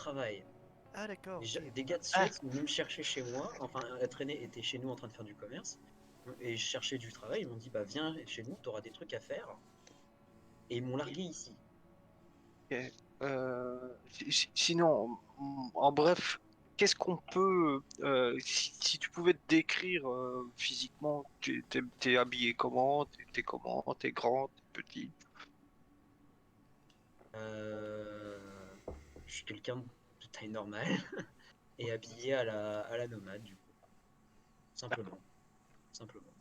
travail. Ah d'accord, ok. Des gars de Suède sont venus me chercher chez moi, enfin Traîné était chez nous en train de faire du commerce, et je cherchais du travail, ils m'ont dit bah viens chez nous, t'auras des trucs à faire, et ils m'ont largué ici. Ok. Sinon, en bref, qu'est-ce qu'on peut, si tu pouvais te décrire physiquement, t'es habillé comment, t'es comment, t'es grand, t'es petit. Euh, je suis quelqu'un de taille normale et habillé à la nomade du coup, D'accord. simplement, simplement.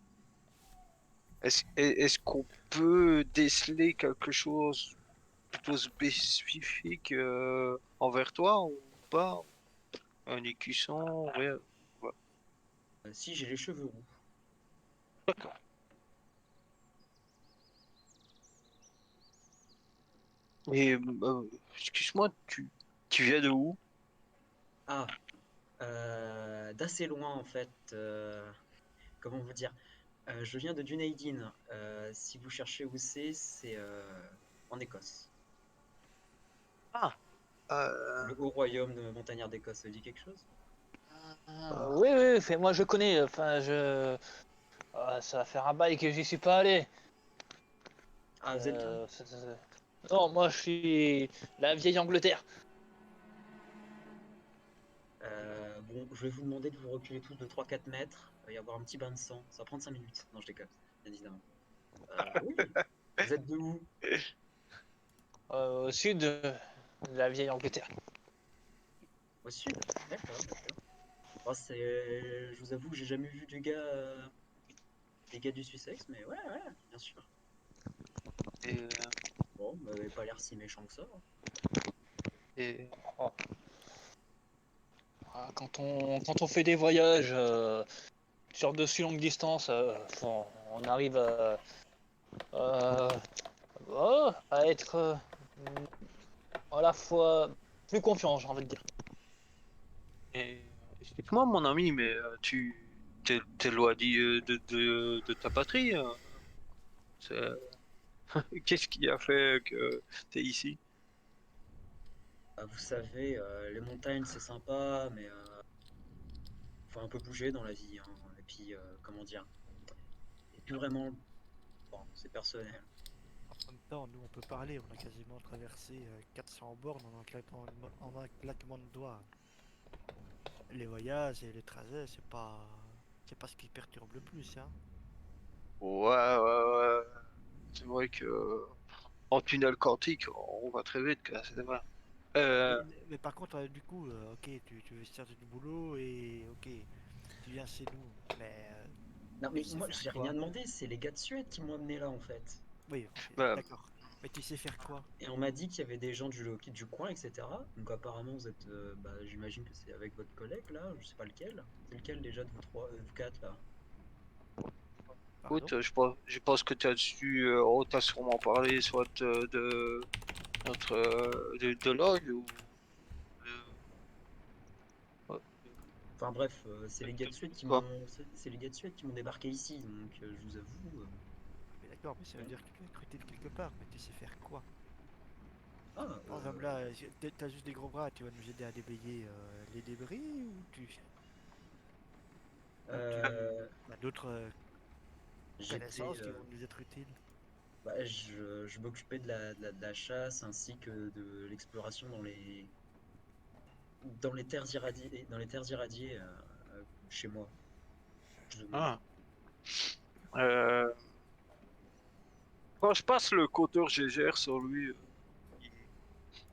Est-ce qu'on peut déceler quelque chose plutôt spécifique envers toi ou pas? Un écusson, rien. Ouais. Si j'ai les cheveux roux. D'accord. Et excuse-moi, tu viens de où? Ah, d'assez loin en fait. Comment vous dire? Je viens de Dunedin. Si vous cherchez où c'est en Écosse. Ah, Le haut royaume de montagnard d'Écosse, ça vous dit quelque chose? Oui, oui, moi je connais, enfin ça va faire un bail que j'y suis pas allé. Ah, vous êtes là? Non, moi je suis la vieille Angleterre. Bon, je vais vous demander de vous reculer tous de 3 4 mètres. Il va y avoir un petit bain de sang. Ça va prendre 5 minutes. Non, je déconne, bien évidemment. Oui. Vous êtes de où? Au sud de la vieille Angleterre. Au sud? D'accord, d'accord. Oh, je vous avoue que j'ai jamais vu des gars du Sussex, mais ouais, ouais, bien sûr. et, Bon, vous m'avez pas l'air si méchant que ça, hein. et- Oh. Quand on fait des voyages sur de si longues distances, on arrive euh, à être à la fois plus confiant, j'ai envie de dire. et- explique-moi, mon ami, mais t'es loin de ta patrie. C'est- Qu'est-ce qui a fait que t'es ici? Ah, vous savez, les montagnes c'est sympa, mais faut un peu bouger dans la vie, hein. Et puis, comment dire, et puis vraiment, bon, c'est personnel. En même temps, nous on peut parler, on a quasiment traversé 400 bornes en un claquement de doigts. Les voyages et les trajets, c'est pas ce qui perturbe le plus, hein. Ouais, ouais, ouais. C'est vrai que en tunnel quantique, on va très vite, quoi, c'est vrai. Mais, Euh, mais par contre, du coup, ok, tu veux chercher du boulot et ok, tu viens chez nous, mais Non, tu mais sais moi, faire j'ai rien quoi? demandé, c'est les gars de Suède qui m'ont amené là, en fait. Oui, ok, bah, d'accord. Mais tu sais faire quoi? Et on m'a dit qu'il y avait des gens du coin, etc. Donc apparemment, vous êtes, bah, j'imagine que c'est avec votre collègue là, je sais pas lequel. C'est lequel déjà de vous trois, vous quatre là? Pardon? écoute, je pense que tu as su, on t'a sûrement parlé soit de notre de Log ou de, Enfin bref, c'est les gars de Suède de qui quoi? c'est les gars de Suède qui m'ont débarqué ici, donc je vous avoue. Mais d'accord, mais ça veut Voilà. dire que tu es recruté de quelque part, mais tu sais faire quoi? Ah, Par exemple là, t'as juste des gros bras, tu vas nous aider à déblayer les débris ou euh, tu as d'autres j'étais, connaissances qui vont nous être utiles? bah, je m'occupais de la chasse ainsi que de l'exploration dans les terres irradiées, chez moi. Je- Ah. Euh, Quand je passe le compteur GGR sur lui,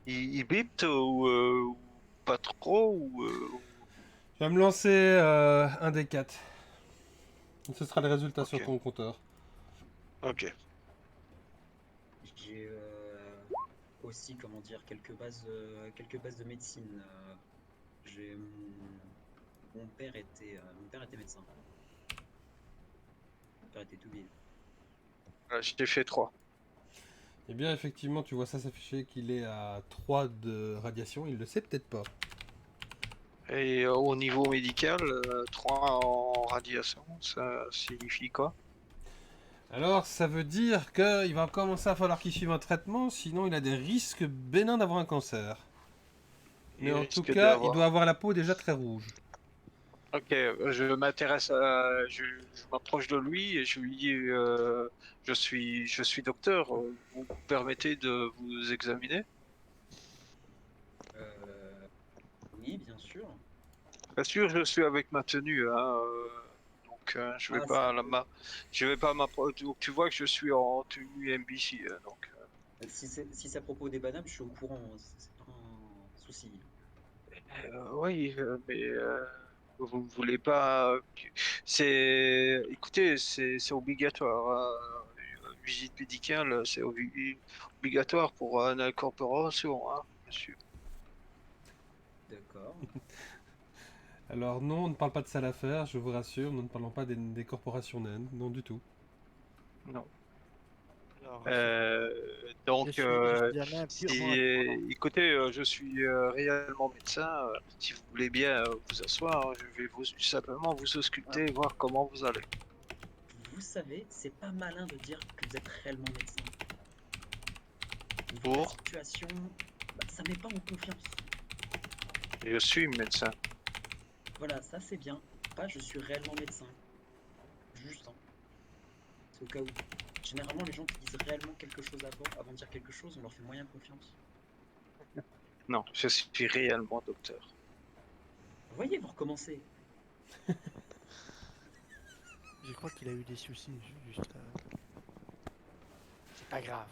il, il bip ou pas trop Je vais me lancer un des 4. Ce sera le résultat ok, sur ton compteur. ok. J'ai aussi, comment dire, quelques bases de médecine. J'ai mon père était médecin. Mon père était tout bile. Je t'ai fait 3. Eh bien, effectivement, tu vois ça s'afficher qu'il est à 3 de radiation. Il le sait peut-être pas. Et au niveau médical, 3 en radiation, ça signifie quoi? Alors, ça veut dire qu'il va commencer à falloir qu'il suive un traitement, sinon il a des risques bénins d'avoir un cancer. Mais en tout risque cas, il d'avoir. doit avoir la peau déjà très rouge. Ok, je m'approche de lui et je lui dis, je suis docteur, vous me permettez de vous examiner? Euh, oui, bien sûr. Bien sûr, je suis avec ma tenue, hein, donc Ah, c'est- je vais pas m'approcher. Donc tu vois que je suis en tenue NBC, donc. si c'est à propos des bananes, je suis au courant, hein, c'est pas un souci. Oui, mais vous ne voulez pas. Écoutez, c'est obligatoire, hein. Une visite médicale, c'est obligatoire pour une incorporation, hein, monsieur. D'accord. Alors non, on ne parle pas de sale affaire, je vous rassure, nous ne parlons pas des corporations naines, non du tout. Non. Alors, Euh, donc, je suis un nain purement indépendant. écoutez, je suis réellement médecin. Si vous voulez bien vous asseoir, je vais simplement vous Ah, ausculter et voir comment vous allez. vous savez, c'est pas malin de dire que vous êtes réellement médecin. Vu la Pour, situation, bah, ça met pas en confiance. je suis médecin. Voilà, ça c'est bien. Pas je suis réellement médecin. Juste, hein. C'est au cas où. Généralement, les gens qui disent réellement quelque chose avant de dire quelque chose, on leur fait moyen confiance. Non, je suis réellement docteur. Vous voyez, vous recommencez. Je crois qu'il a eu des soucis, juste. C'est pas grave.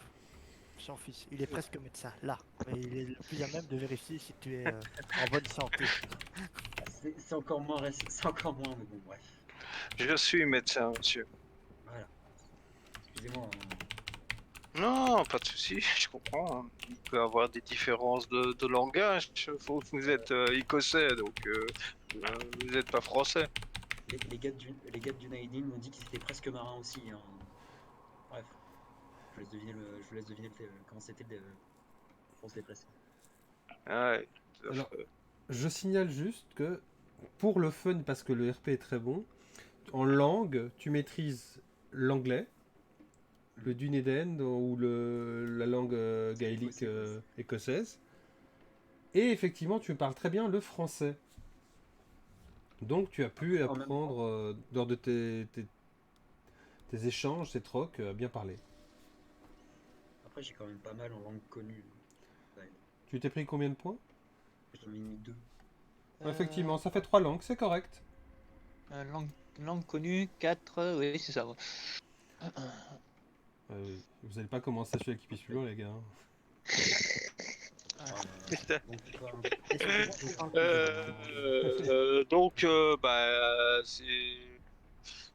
Son fils, il est presque médecin, là. Mais il est le plus à même de vérifier si tu es en bonne santé. C'est encore moins, c'est encore moins, mais bon, bref. Je suis médecin, monsieur. Voilà. Excusez-moi, hein. Non, pas de souci, je comprends, hein. Il peut y avoir des différences de langage. Vous êtes écossais, donc vous n'êtes pas français. Les gars du Naidin m'ont dit qu'ils étaient presque marins aussi, hein. Bref, je vous laisse deviner comment c'était pour se déplacer. Ouais, tout à Alors, fait. je signale juste que pour le fun, parce que le RP est très bon, en langue, tu maîtrises l'anglais, le Mhm. Dunedin ou la langue C'est gaélique écossais, quoi. écossaise, et effectivement, tu parles très bien le français. Donc, tu as pu En même temps, apprendre lors de tes échanges, tes trocs, à bien parler. après, j'ai quand même pas mal en langue connue, hein. Ça aide. Tu t'es pris combien de points? J'en ai mis deux. Effectivement, ça fait 3 langues, c'est correct. Langue, langue connue, 4, oui, c'est ça. Ouais. Oui. Vous n'allez pas commencer celui qui pisse plus loin, les gars, hein. Ah, Oh là là. Donc, quoi, hein. excusez-moi, je parle plus vite. Donc,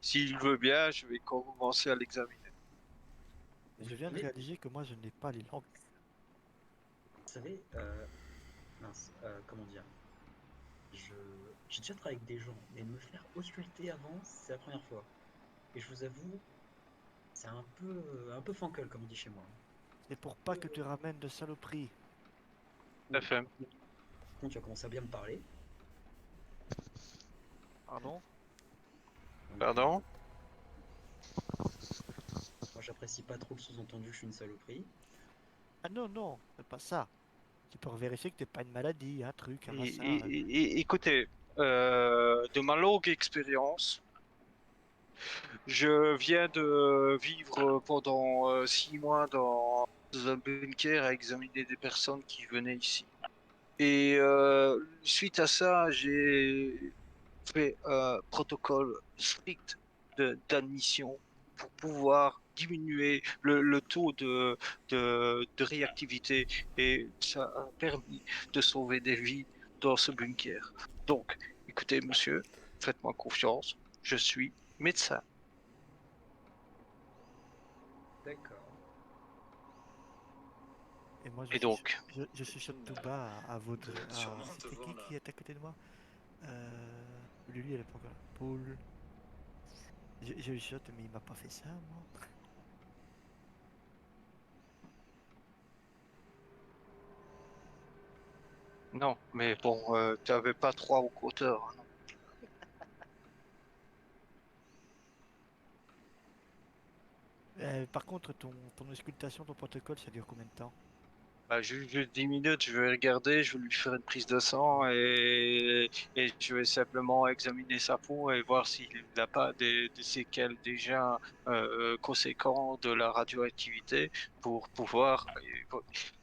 s'il veut bien, je vais commencer à l'examiner. Je viens de Mais, réaliser que moi je n'ai pas les langues. vous savez, mince, comment dire, je, j'ai déjà travaillé avec des gens, mais me faire ausculter avant, c'est la première fois. Et je vous avoue, c'est un peu fancul, comme on dit chez moi. C'est pour pas que tu ramènes de saloperies. Tout à Ouh, fait. par contre, tu as commencé à bien me parler. Pardon? Donc, Pardon? moi, j'apprécie pas trop le sous-entendu, je suis une saloperie. Ah non, non, c'est pas ça. C'est pour vérifier que t'es pas une maladie, un truc, un Et- machin. Écoutez, de ma longue expérience, je viens de vivre pendant 6 mois dans un bunker à examiner des personnes qui venaient ici. Et suite à ça, j'ai fait un protocole strict d'admission pour pouvoir diminuer le taux de réactivité et ça a permis de sauver des vies dans ce bunker. Donc, écoutez, monsieur, faites-moi confiance, je suis médecin. D'accord. Et moi Et donc, je chuchote tout bas à votre. vous êtes sûrement C'était devant qui la... est à côté de moi? Lulu, elle est pas encore là. Paul. Je chuchote, mais il m'a pas fait ça, moi. Non, mais bon, tu n'avais pas 3 hauteurs, hein, non. Par contre, ton auscultation, ton protocole, ça dure combien de temps? Juste 10 minutes, je vais regarder, je vais lui faire une prise de sang et je vais simplement examiner sa peau et voir s'il n'a pas des séquelles déjà conséquentes de la radioactivité pour pouvoir,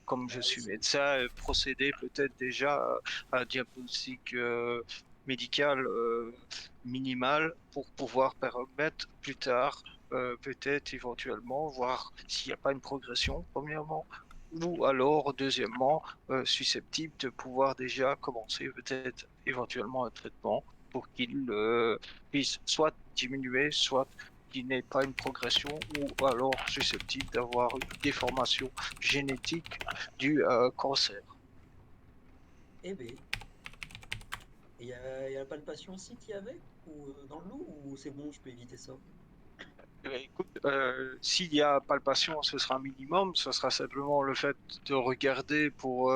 comme je suis médecin, procéder peut-être déjà à un diagnostic médical minimal pour pouvoir permettre plus tard, peut-être éventuellement, voir s'il n'y a pas une progression, premièrement ou alors, deuxièmement, susceptible de pouvoir déjà commencer peut-être éventuellement un traitement pour qu'il puisse soit diminuer, soit qu'il n'ait pas une progression, ou alors susceptible d'avoir une déformation génétique du cancer. Eh ben, il y a la palpation aussi qu'il y avait ou dans le lot ou c'est bon, je peux éviter ça? Écoute, s'il y a palpation, ce sera un minimum, ce sera simplement le fait de regarder pour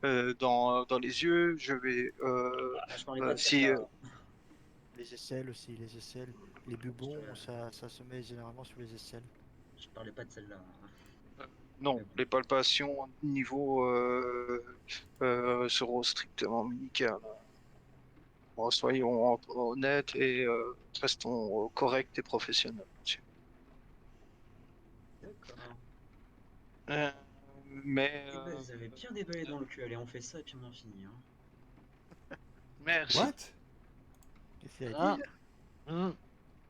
dans les yeux. Je vais Ah, je parlais pas de si celle-là. Les aisselles aussi, les aisselles. Les bubons, Je, ça se met généralement sur les aisselles. je parlais pas de celle-là. non, Mais bon. les palpations niveau seront strictement médicales. Bon, soyons honnêtes et restons corrects et professionnels. D'accord. Euh, mais Eh ben, vous avez bien déballé dans le cul. Allez, on fait ça et puis on en finit. Hein. merci. What? Qu'est-ce qu'il y a à Ah. dire? Hmm.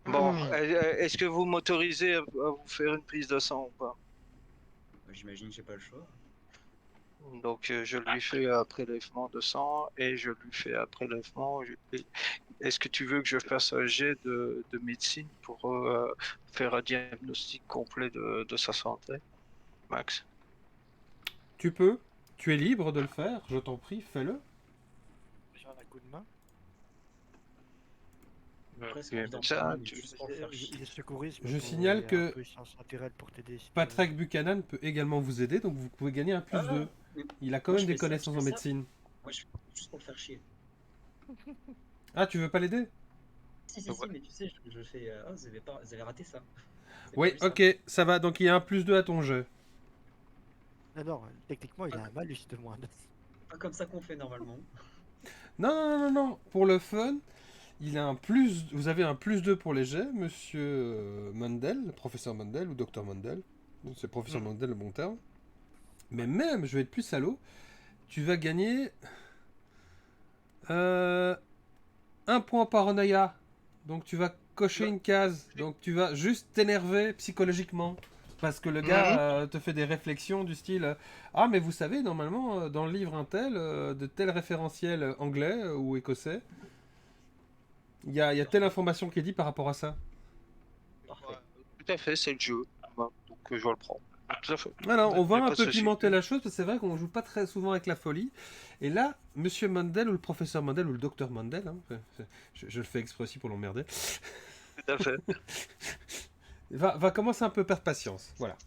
Bon, est-ce que vous m'autorisez à vous faire une prise de sang ou pas? J'imagine que j'ai pas le choix. Donc, je lui fais un prélèvement de sang et je lui fais un prélèvement. Est-ce que tu veux que je fasse un jet de médecine pour faire un diagnostic complet de sa santé, Max? Tu peux. Tu es libre de le faire. Je t'en prie, fais-le. J'ai un coup de main. Presque Tu es envie d'en médecin, prendre une, mais tu- juste pour le faire Il chier. est secourisme. Je pour- signale il y a que un peu sens naturel pour t'aider si tu veux. Patrick Buchanan peut également vous aider, donc vous pouvez gagner un plus Ah, 2. mais Il a quand moi même je des fais ça, je connaissances fais en ça. médecine. Moi je fais juste pour le faire chier. Ah, tu veux pas l'aider? Si, Ouais. mais tu sais, je fais. Ah, vous avez raté ça. Vous avez pas Oui, vu ça. ok, ça va. Donc il y a un plus 2 à ton jeu. Non, non, techniquement, il a un malus de moins. Pas comme ça qu'on fait normalement. Non, non, non, non, non. Pour le fun, il a un plus. Vous avez un plus 2 pour les jets, monsieur Mandel, professeur Mandel ou docteur Mandel. C'est professeur Mandel le bon terme. Mais même, je vais être plus salaud, tu vas gagner un point paranoïa. Donc tu vas cocher une case. Donc tu vas juste t'énerver psychologiquement. Parce que le gars te fait des réflexions du style ah, mais vous savez, normalement, dans le livre un tel, de tel référentiel anglais ou écossais, il y a telle information qui est dit par rapport à ça. Parfait. Ouais, tout à fait, c'est le jeu. Ouais, donc je le prends. Tout à fait. Alors, on Y va a un pas de peu souci. pimenter la chose, parce que c'est vrai qu'on joue pas très souvent avec la folie. Et là, monsieur Mandel, ou le professeur Mandel, ou le docteur Mandel, hein, je le fais exprès aussi pour l'emmerder, Tout à fait. va commencer un peu perdre patience. Voilà.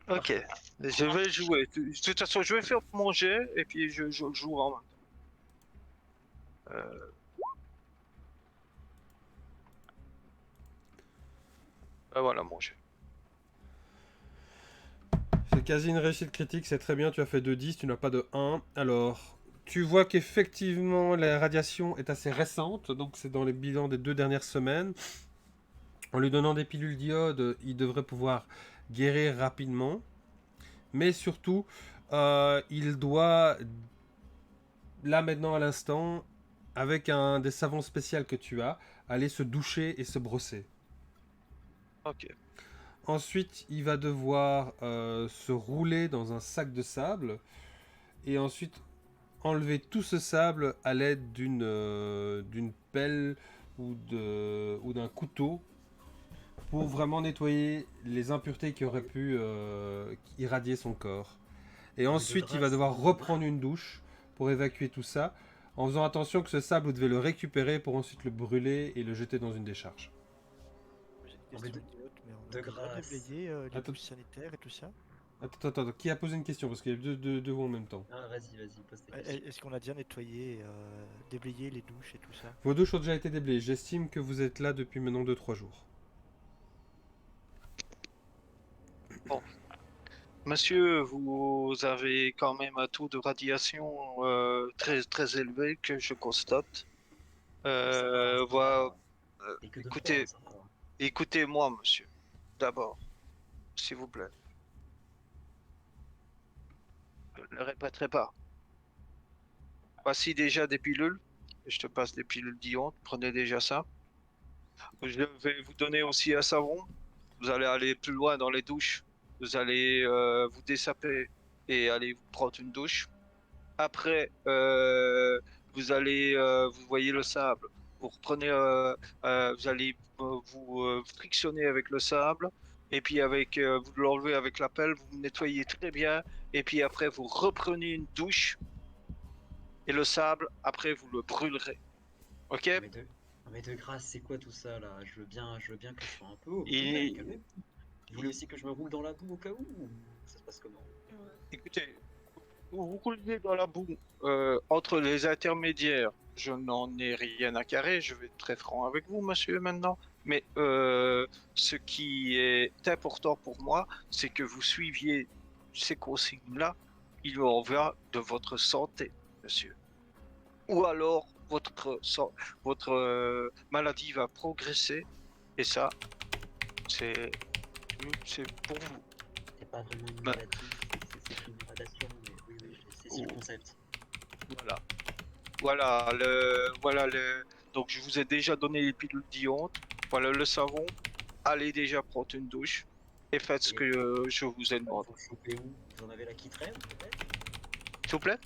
Ok, je vais jouer. De toute façon, je vais faire mon jet et puis je le joue en même temps. Voilà mon jet. C'est quasi une réussite critique, c'est très bien, tu as fait 2-10, tu n'as pas de 1. Alors, tu vois qu'effectivement la radiation est assez récente, donc c'est dans les bilans des 2 dernières semaines. En lui donnant des pilules d'iode, il devrait pouvoir guérir rapidement. Mais surtout, il doit, là maintenant à l'instant, avec un des savons spéciaux que tu as, aller se doucher et se brosser. Ok. Ensuite, il va devoir se rouler dans un sac de sable et ensuite enlever tout ce sable à l'aide d'une pelle ou d'un couteau pour vraiment nettoyer les impuretés qui auraient pu irradier son corps. Et ensuite, il va devoir reprendre une douche pour évacuer tout ça, en faisant attention que ce sable, vous devez le récupérer pour ensuite le brûler et le jeter dans une décharge. J'ai une En question fait, idiote, mais on de a déjà grâce. déblayé les Attends. douches sanitaires et tout ça. Attends, qui a posé une question? Parce qu'il y a deux voix en même temps. Ah, vas-y, pose tes questions. Est-ce qu'on a déjà nettoyé, déblayé les douches et tout ça? Vos douches ont déjà été déblayées. J'estime que vous êtes là depuis maintenant 2-3 jours. Monsieur, vous avez quand même un taux de radiation très très élevé que je constate. Ça va, ça Voilà. va. Et que de froid, Écoutez, ça va. écoutez-moi, monsieur. D'abord, s'il vous plaît. Je ne le répéterai pas. Voici déjà des pilules. Je te passe des pilules d'iode. Prenez déjà ça. Je vais vous donner aussi un savon. Vous allez aller plus loin dans les douches. Vous allez vous dessaper et aller vous prendre une douche. Après, vous voyez le sable. Vous reprenez, vous allez vous frictionner avec le sable. Et puis vous l'enlevez avec la pelle, vous nettoyez très bien. Et puis après, vous reprenez une douche. Et le sable, après, vous le brûlerez. Ok? Mais de, mais de grâce, c'est quoi tout ça là? Je veux bien que je sois un peu au calme, Et, calmez-vous. Vous voulez aussi que je me roule dans la boue au cas où? Ou ça se passe comment? écoutez, vous roulez dans la boue entre les intermédiaires. Je n'en ai rien à carrer, je vais être très franc avec vous, monsieur, maintenant. Mais ce qui est important pour moi, c'est que vous suiviez ces consignes-là. Il en va de votre santé, monsieur. Ou alors, votre maladie va progresser. Et ça, c'est c'est pour vous. C'est pas vraiment une Ben, maladie, c'est une gradation, mais oui, oui, j'ai saisi le concept. voilà. Voilà le. Donc je vous ai déjà donné les pilules d'iode. Voilà le savon. Allez déjà prendre une douche et faites ce Et que je vous ai il demandé. faut le choper où? Vous en avez là qui traîne, peut-être? S'il vous plaît.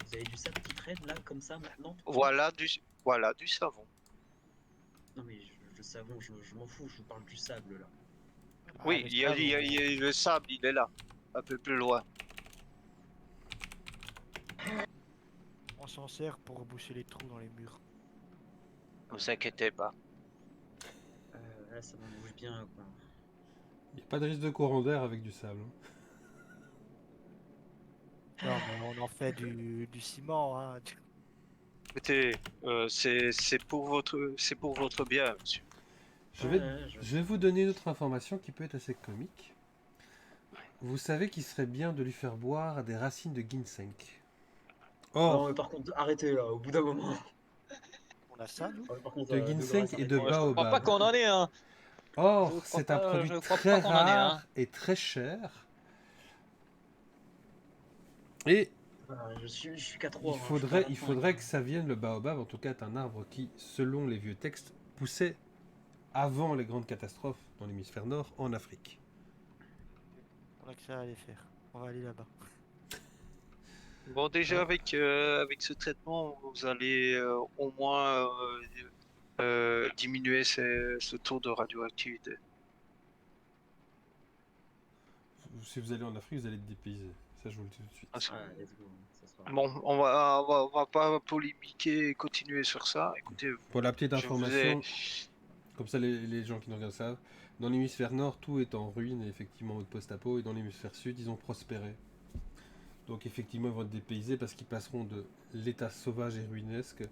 Vous avez du sable qui traîne là, comme ça, maintenant, tout de suite? Voilà du savon. Non, mais le savon, je m'en fous, je vous parle du sable là. Ah, Oui, le savon. le sable, il est là, un peu plus loin. On s'en sert pour boucher les trous dans les murs. Ne vous inquiétez pas. Là, ça m'en bouge bien, quoi. Il n'y a pas de risque de courant d'air avec du sable, hein. Non, mais on en fait du ciment, hein. Écoutez, c'est pour votre bien, monsieur. Je vais, Ouais, je vais vous donner une autre information qui peut être assez comique. Vous savez qu'il serait bien de lui faire boire des racines de ginseng. Non, Or, mais par contre, arrêtez là, au bout d'un moment. On a ça, nous? Ouais, par contre, de de ginseng grâce, et de arrêtez. Je crois pas baobab. qu'on en ait un. Or, c'est un produit Je crois très pas qu'on en ait un. rare et très cher. Et Je suis qu'à 3, il hein, je suis pas à faudrait, il 25, faudrait hein. que ça vienne, le baobab, en tout cas, est un arbre qui, selon les vieux textes, poussait avant les grandes catastrophes dans l'hémisphère nord en Afrique. On a que ça à aller faire. On va aller là-bas. Bon, déjà Hein. avec ce traitement, vous allez au moins diminuer ce taux de radioactivité. Si vous allez en Afrique, vous allez être dépaysé. Ça, je vous le dis tout de suite. Ah, Ouais, let's go, ça sera. bon, on va pas polémiquer et continuer sur ça. Écoutez, Pour la petite je vous ai. information, comme ça les gens qui nous regardent savent, dans l'hémisphère nord, tout est en ruine, et effectivement, en mode post-apo, et dans l'hémisphère sud, ils ont prospéré. Donc effectivement, ils vont être dépaysés parce qu'ils passeront de l'état sauvage et ruinesque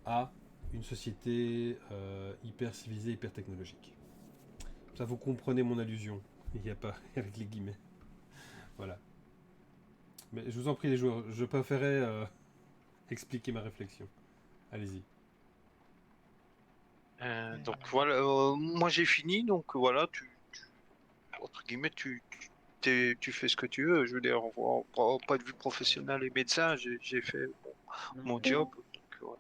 à une société hyper civilisée, hyper technologique. Ça, vous comprenez mon allusion. Il n'y a pas avec les guillemets. Voilà. Mais je vous en prie les joueurs, je préférais expliquer ma réflexion. Allez-y. Donc voilà, moi j'ai fini, donc voilà, entre guillemets, tu fais ce que tu veux. Je veux dire, au point de vue professionnel et médecin, j'ai fait Non, mon mais job. Donc, voilà.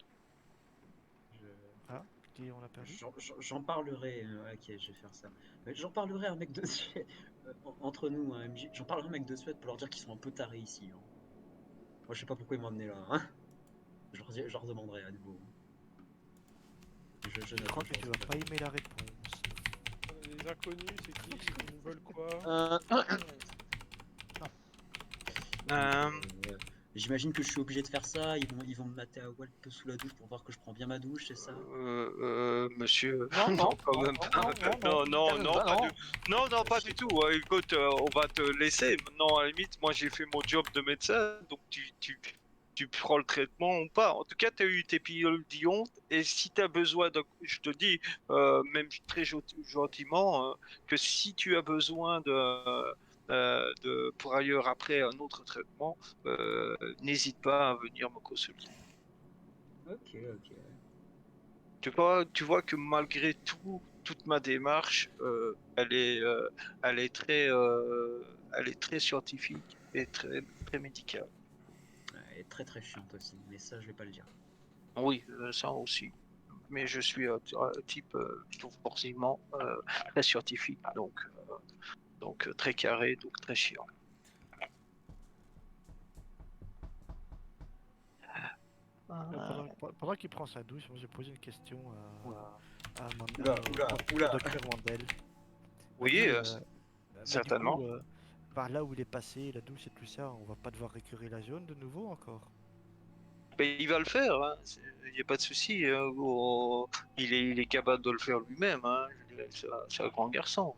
je- Ah, qui on a perdu? j'en parlerai. Ok, je vais faire ça. Mais j'en parlerai à un mec de Suède. Entre nous, hein, MJ, j'en parlerai à un mec de Suède pour leur dire qu'ils sont un peu tarés ici, hein. Moi, je sais pas pourquoi ils m'ont amené là, hein. Je leur demanderai à nouveau. Je Je note, crois hein, que tu vas pas aimer la réponse. Les inconnus, c'est qui? Ils nous veulent quoi? Euh, J'imagine que je suis obligé de faire ça. Ils vont me mater à Walp sous la douche pour voir que je prends bien ma douche, c'est ça? monsieur, Non, non, quand non, même non, pas. non, Non, non, pas non. du non, pas du tout. Écoute, on va te laisser. Maintenant, à la limite, moi j'ai fait mon job de médecin, donc tu prends le traitement ou pas. En tout cas, tu as eu tes pilules d'iode, et si tu as besoin de, je te dis, même très gentiment, que si tu as besoin pour ailleurs après un autre traitement, n'hésite pas à venir me consulter. Ok, ok. Tu vois que malgré tout, toute ma démarche, elle est très scientifique et très médicale. Elle est très très chiante aussi, mais ça je vais pas le dire. Oui, ça aussi. Mais je suis un type forcément très scientifique, donc très carré, donc très chiant. Pendant qu'il prend sa douche, moi j'ai posé une question Oula, oula, au oula. docteur Mandel. Oui, Du certainement. coup, par là où il est passé, la douche et tout ça, on va pas devoir récurer la zone de nouveau encore. Mais il va le faire, hein. Il n'y a pas de souci. Hein. Il est capable de le faire lui-même. Hein. Je dirais, c'est un grand garçon.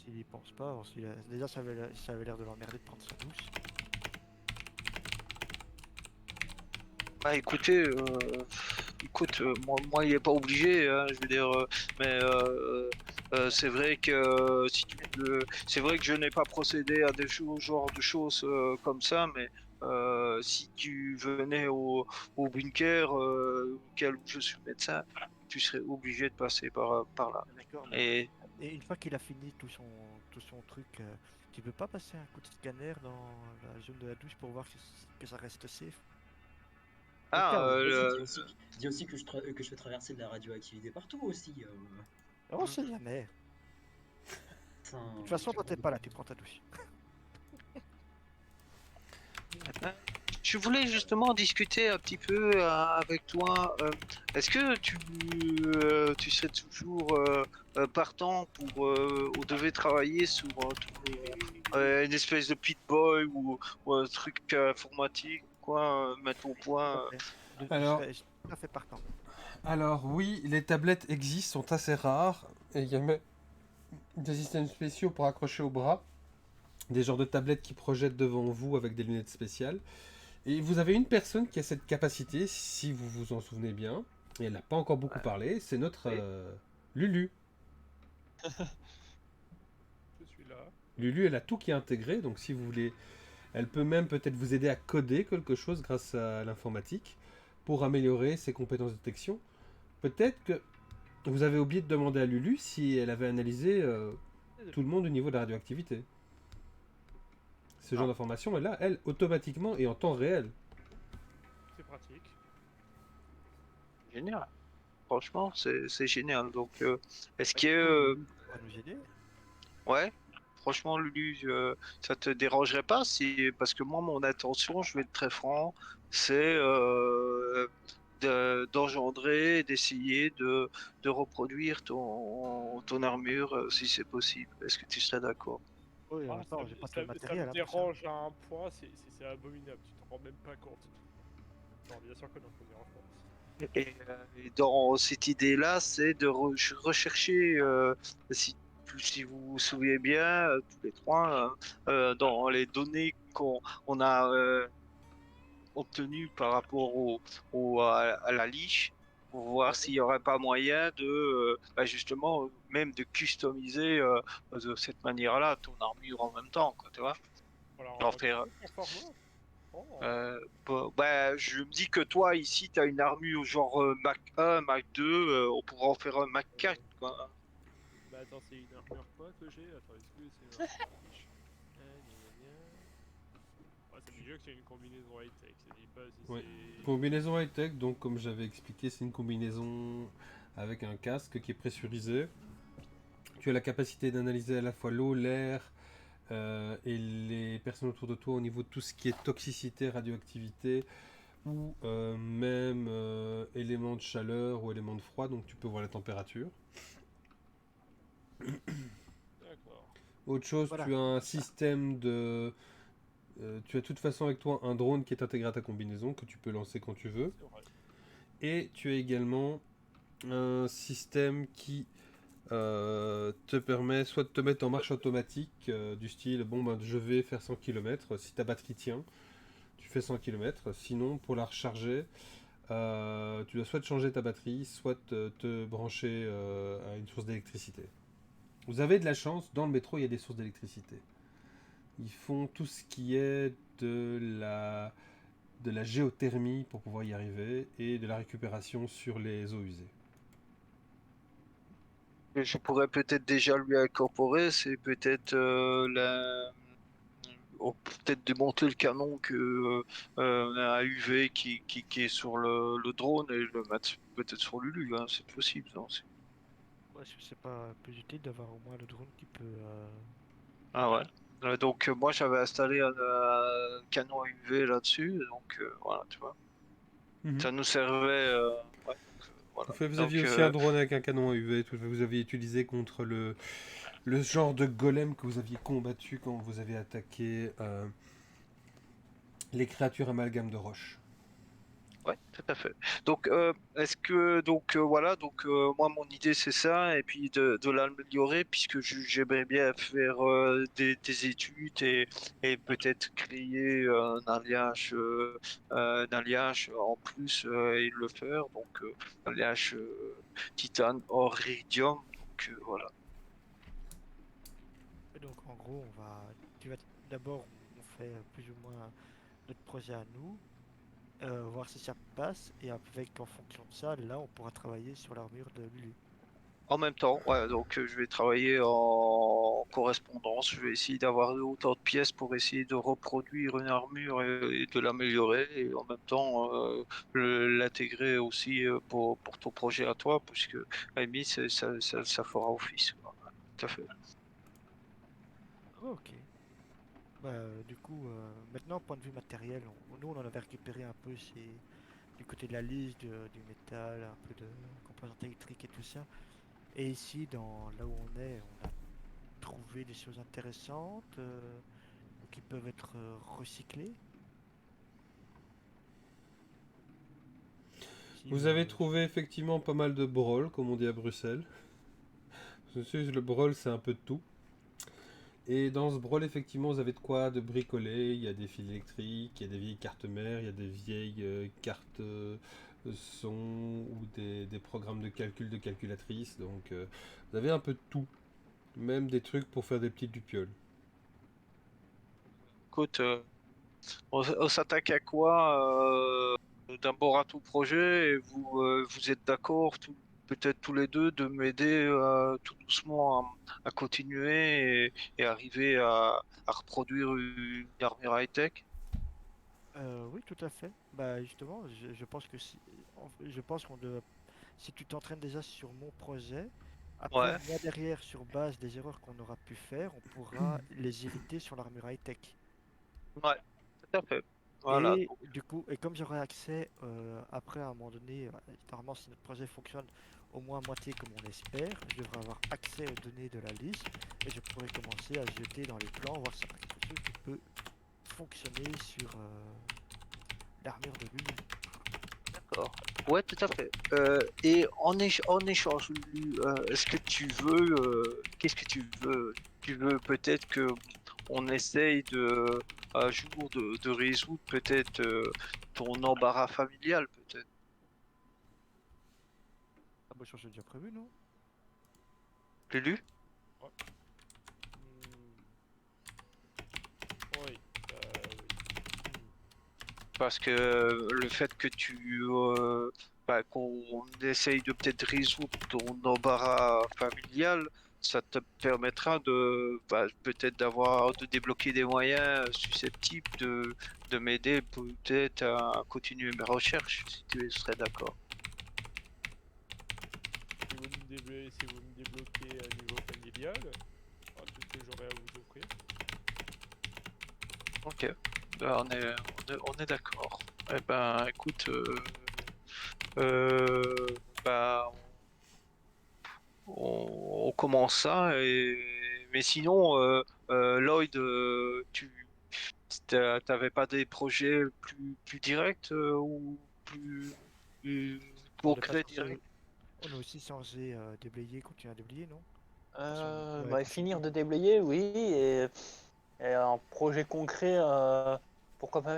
S'il y pense pas, déjà ça avait l'air de l'emmerder de prendre sa douche. Bah écoute, moi il est pas obligé, hein, je veux dire, mais c'est vrai que c'est vrai que je n'ai pas procédé à des genre de choses comme ça, mais si tu venais au bunker auquel je suis médecin, tu serais obligé de passer par là. D'accord, mais Et et une fois qu'il a fini tout son truc, tu peux pas passer un coup de scanner dans la zone de la douche pour voir que ça reste safe? Au ah, cas où. Vas-y, dis aussi que que je fais traverser de la radioactivité partout aussi. On sait jamais. De toute façon, toi t'es pas là, tu prends ta douche. je voulais justement discuter un petit peu avec toi. Est-ce que tu serais toujours partant pour on devait travailler sur une espèce de Pip-Boy ou un truc informatique, quoi, mettre au Tout à point. fait. Alors, Je suis tout à fait partant. alors oui, les tablettes existent, sont assez rares. Et il y a même des systèmes spéciaux pour accrocher au bras. Des genres de tablettes qui projettent devant vous avec des lunettes spéciales. Et vous avez une personne qui a cette capacité, si vous vous en souvenez bien, et elle n'a pas encore beaucoup parlé, c'est notre Oui. Lulu. Je suis là. Lulu, elle a tout qui est intégré, donc si vous voulez, elle peut même peut-être vous aider à coder quelque chose grâce à l'informatique pour améliorer ses compétences de détection. Peut-être que vous avez oublié de demander à Lulu si elle avait analysé tout le monde au niveau de la radioactivité. Ce genre Non. d'information est là, elle, automatiquement et en temps réel. C'est pratique. Génial. Franchement, c'est génial. Donc, est-ce Bah, que du coup, Lulu pourra nous aider. ouais, franchement, Lulu, ça te dérangerait pas si, parce que moi, mon intention, je vais être très franc, c'est d'engendrer, d'essayer de reproduire ton armure si c'est possible. Est-ce que tu serais d'accord? Oui, en Ah, même temps, j'ai pas tout le ça me matériel pour ça. dérange à un point, c'est abominable, tu t'en rends même pas compte. Non, bien sûr que non, ça me dérange pas. Et dans cette idée-là, c'est de rechercher, si vous vous souvenez bien, tous les trois, dans les données qu'on a obtenues par rapport à la liche, pour voir s'il n'y aurait pas moyen de, justement, même de customiser de cette manière-là ton armure en même temps, quoi, tu vois? Voilà, en En tant que faire, forgeron. Oh, je me dis que toi, ici, tu as une armure genre Mac 1, Mac 2, on pourra en faire un Mac 4, quoi. bah attends, c'est une armure quoi que j'ai? Attends, est-ce que c'est marqué dans la fiche? Ouais, ça me dit que c'est une combinaison high-tech, ça dit pas si Oui. c'est... Combinaison high-tech, donc comme j'avais expliqué, c'est une combinaison avec un casque qui est pressurisé. Tu as la capacité d'analyser à la fois l'eau, l'air et les personnes autour de toi au niveau de tout ce qui est toxicité, radioactivité ou même éléments de chaleur ou éléments de froid, donc tu peux voir la température. D'accord. Autre chose, Voilà. tu as un système de... tu as de toute façon avec toi un drone qui est intégré à ta combinaison que tu peux lancer quand tu veux. C'est vrai. Et tu as également un système qui te permet soit de te mettre en marche automatique, du style, bon ben je vais faire 100 km, si ta batterie tient, tu fais 100 km, sinon pour la recharger, tu dois soit changer ta batterie, soit te brancher à une source d'électricité. Vous avez de la chance, dans le métro, il y a des sources d'électricité. Ils font tout ce qui est de la géothermie pour pouvoir y arriver et de la récupération sur les eaux usées. Que je pourrais peut-être déjà lui incorporer, c'est peut-être peut-être démonter le canon un UV qui est sur le drone et le mettre peut-être sur Lulu, hein, c'est possible. Hein, Est-ce que c'est pas plus utile d'avoir au moins le drone qui peut. Ah ouais. Donc moi j'avais installé un canon à UV là-dessus, donc voilà, tu vois. Ça nous servait. Ouais, voilà. Vous aviez Donc aussi un drone avec un canon à UV, vous aviez utilisé contre le genre de golem que vous aviez combattu quand vous avez attaqué les créatures amalgames de roche. ouais, tout à fait. Donc est-ce que voilà, donc moi mon idée c'est ça, et puis de l'améliorer puisque j'aimerais bien faire des études et peut-être créer un alliage en plus et le faire, donc un alliage titane or iridium, donc voilà. Et donc en gros, tu vas d'abord, on fait plus ou moins notre projet à nous, voir si ça passe, et avec en fonction de ça, là, on pourra travailler sur l'armure de Lulu. En même temps, ouais, donc je vais travailler en correspondance. Je vais essayer d'avoir autant de pièces pour essayer de reproduire une armure et de l'améliorer. Et en même temps, l'intégrer aussi pour ton projet à toi, puisque Amy, ça fera office, quoi. Tout à fait. Ok. Bah, du coup, maintenant, point de vue matériel, nous, on en avait récupéré un peu du côté de la liste, du métal, un peu de composantes électriques et tout ça. Et ici, là où on est, on a trouvé des choses intéressantes qui peuvent être recyclées. Si, Vous avez trouvé effectivement pas mal de brol, comme on dit à Bruxelles. Le brol, c'est un peu de tout. Et dans ce brol, effectivement, vous avez de quoi de bricoler. Il y a des fils électriques, il y a des vieilles cartes mères, il y a des vieilles cartes son ou des programmes de calcul de calculatrice. Donc, vous avez un peu de tout. Même des trucs pour faire des petites dupioles. Écoute, on s'attaque à quoi? D'abord à tout projet, et vous êtes d'accord, peut-être tous les deux, de m'aider tout doucement à continuer et arriver à reproduire une armure high-tech. oui, tout à fait. Bah, justement, je pense que je pense si tu t'entraînes déjà sur mon projet, après, Ouais, moi derrière, sur base des erreurs qu'on aura pu faire, on pourra les éviter sur l'armure high-tech. ouais, tout à fait. Voilà. Et du coup, et comme j'aurai accès après à un moment donné, normalement si notre projet fonctionne au moins à moitié comme on l'espère, je devrais avoir accès aux données de la liste et je pourrais commencer à jeter dans les plans, voir si y a quelque chose qui peut fonctionner sur l'armure de Lulu. D'accord. Ouais, tout à fait. Et en échange, Lulu, est-ce que tu veux, qu'est-ce que tu veux? Tu veux peut-être que on essaye un jour de résoudre peut-être ton embarras familial, peut-être. Ah bah ça c'est déjà prévu, non? Lulu? Ouais. Oui, oui. Parce que le fait que qu'on essaye de peut-être résoudre ton embarras familial, ça te permettra peut-être de débloquer des moyens susceptibles de m'aider peut-être à continuer mes recherches, si tu serais d'accord. Si vous me débloquez un niveau familial, tout ce que j'aurai à vous offrir. Ok, ben, on est d'accord. Eh ben, écoute, euh, bah, on commence ça, mais sinon, Lloyd, t'avais pas des projets plus directs ou plus On n'est pas concrets censé. directs? On est aussi censé déblayer, continuer à déblayer, non? Ouais, Bah, finir de déblayer, oui, et un projet concret, pourquoi pas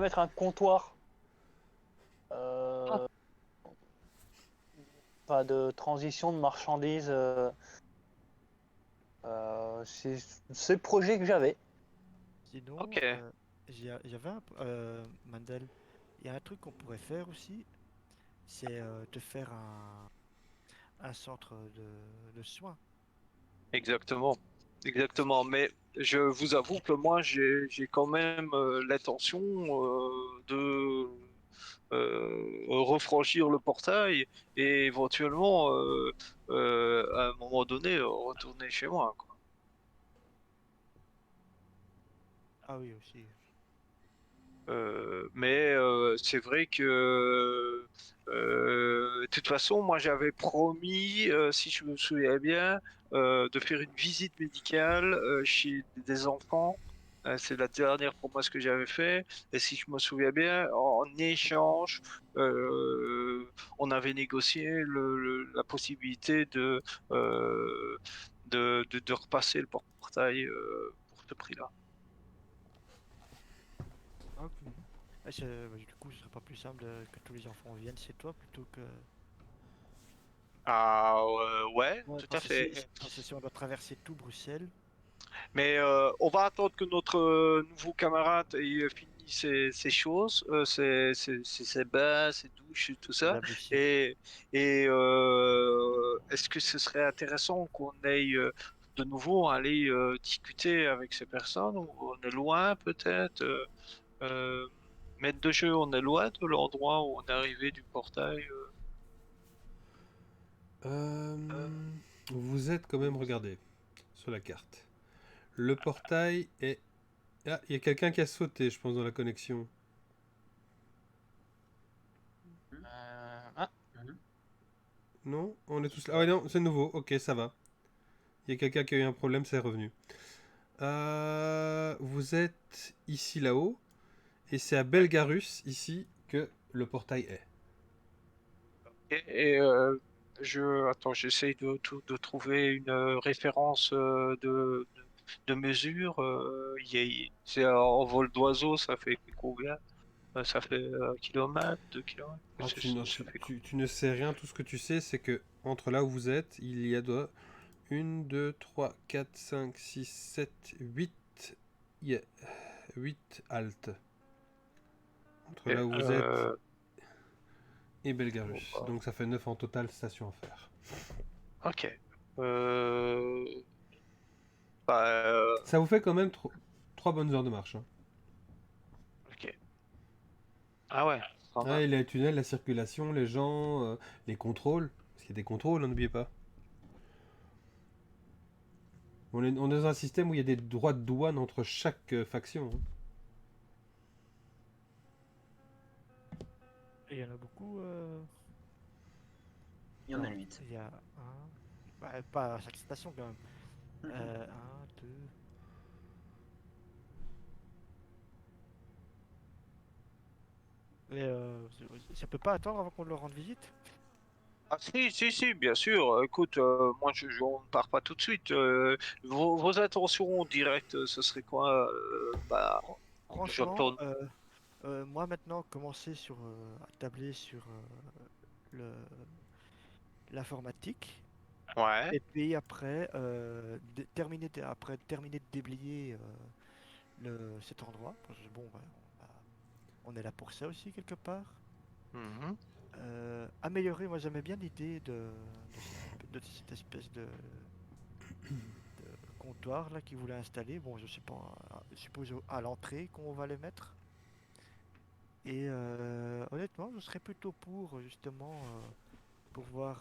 mettre un comptoir Ah, pas de transition de marchandises C'est le projet que j'avais. Sinon, Ok. j'avais Mandel, il y a un truc qu'on pourrait faire aussi, c'est de faire un centre de soins. Exactement. Exactement. Mais je vous avoue que moi, j'ai quand même l'intention de refranchir le portail et éventuellement, à un moment donné, retourner chez moi, quoi. Ah oui, aussi. Mais c'est vrai que de toute façon, moi j'avais promis, si je me souviens bien, de faire une visite médicale chez des enfants. C'est la dernière promesse que j'avais fait. Et si je me souviens bien, en échange, on avait négocié la possibilité euh, de repasser le portail pour ce prix-là. Ah, ok. Bah, du coup, ce serait pas plus simple que tous les enfants viennent chez toi plutôt que. Ah ouais, Ouais, tout à fait. parce que si on doit traverser tout Bruxelles, Mais on va attendre que notre nouveau camarade ait fini ses choses, ses bains, ses douches et tout c'est ça. la Bussy. Et, est-ce que ce serait intéressant qu'on aille de nouveau aller discuter avec ces personnes? Ou on est loin peut-être? Euh, Maître de jeu, on est loin de l'endroit où on est arrivé du portail. Euh, Vous êtes quand même, regardez, sur la carte. Le portail est... Ah, il y a quelqu'un qui a sauté, je pense, dans la connexion. Ah, Mhm. Non? On est tous là. Ah ouais, non, c'est nouveau. Ok, ça va. Il y a quelqu'un qui a eu un problème, c'est revenu. Vous êtes ici, là-haut. Et c'est à Belgarus, ici, que le portail est. Et attends, j'essaye de trouver une référence de mesure. C'est en vol d'oiseau, ça fait combien? Ça fait 1 kilomètre, 2 kilomètres? Ah, Ça fait quoi? tu ne sais rien. Tout ce que tu sais, c'est que entre là où vous êtes, il y a 1, 2, 3, 4, 5, 6, 7, 8. Il y a 8 haltes. Entre Et, là où vous êtes et bon, Belgarus. bah, Donc ça fait 9 en total stations à faire. ok. Euh, bah, Ça vous fait quand même 3 bonnes heures de marche. Hein. ok. Ah ouais, quand même. Ouais, les tunnels, la circulation, les gens, les contrôles. Parce qu'il y a des contrôles, hein, n'oubliez pas. On est dans un système où il y a des droits de douane entre chaque faction. Hein. Et il y en a beaucoup. Il y en a Non, 8. il y a un. Bah, pas à chaque station quand même. Un, deux. Mais ça peut pas attendre avant qu'on leur rende visite? Ah si, bien sûr. Écoute, moi on ne part pas tout de suite. Vos intentions directes, ce serait quoi? Bah, Franchement, j'entends. moi maintenant, commencer à tabler sur le l'informatique. Ouais. Et puis après, terminer de déblayer cet endroit. Parce que bon, bah, on est là pour ça aussi quelque part. Mhm. Améliorer, moi j'aimais bien l'idée de cette espèce de comptoir là qu'ils voulaient installer. Bon, je sais pas, je suppose à l'entrée qu'on va les mettre. Et honnêtement, je serais plutôt pour justement pouvoir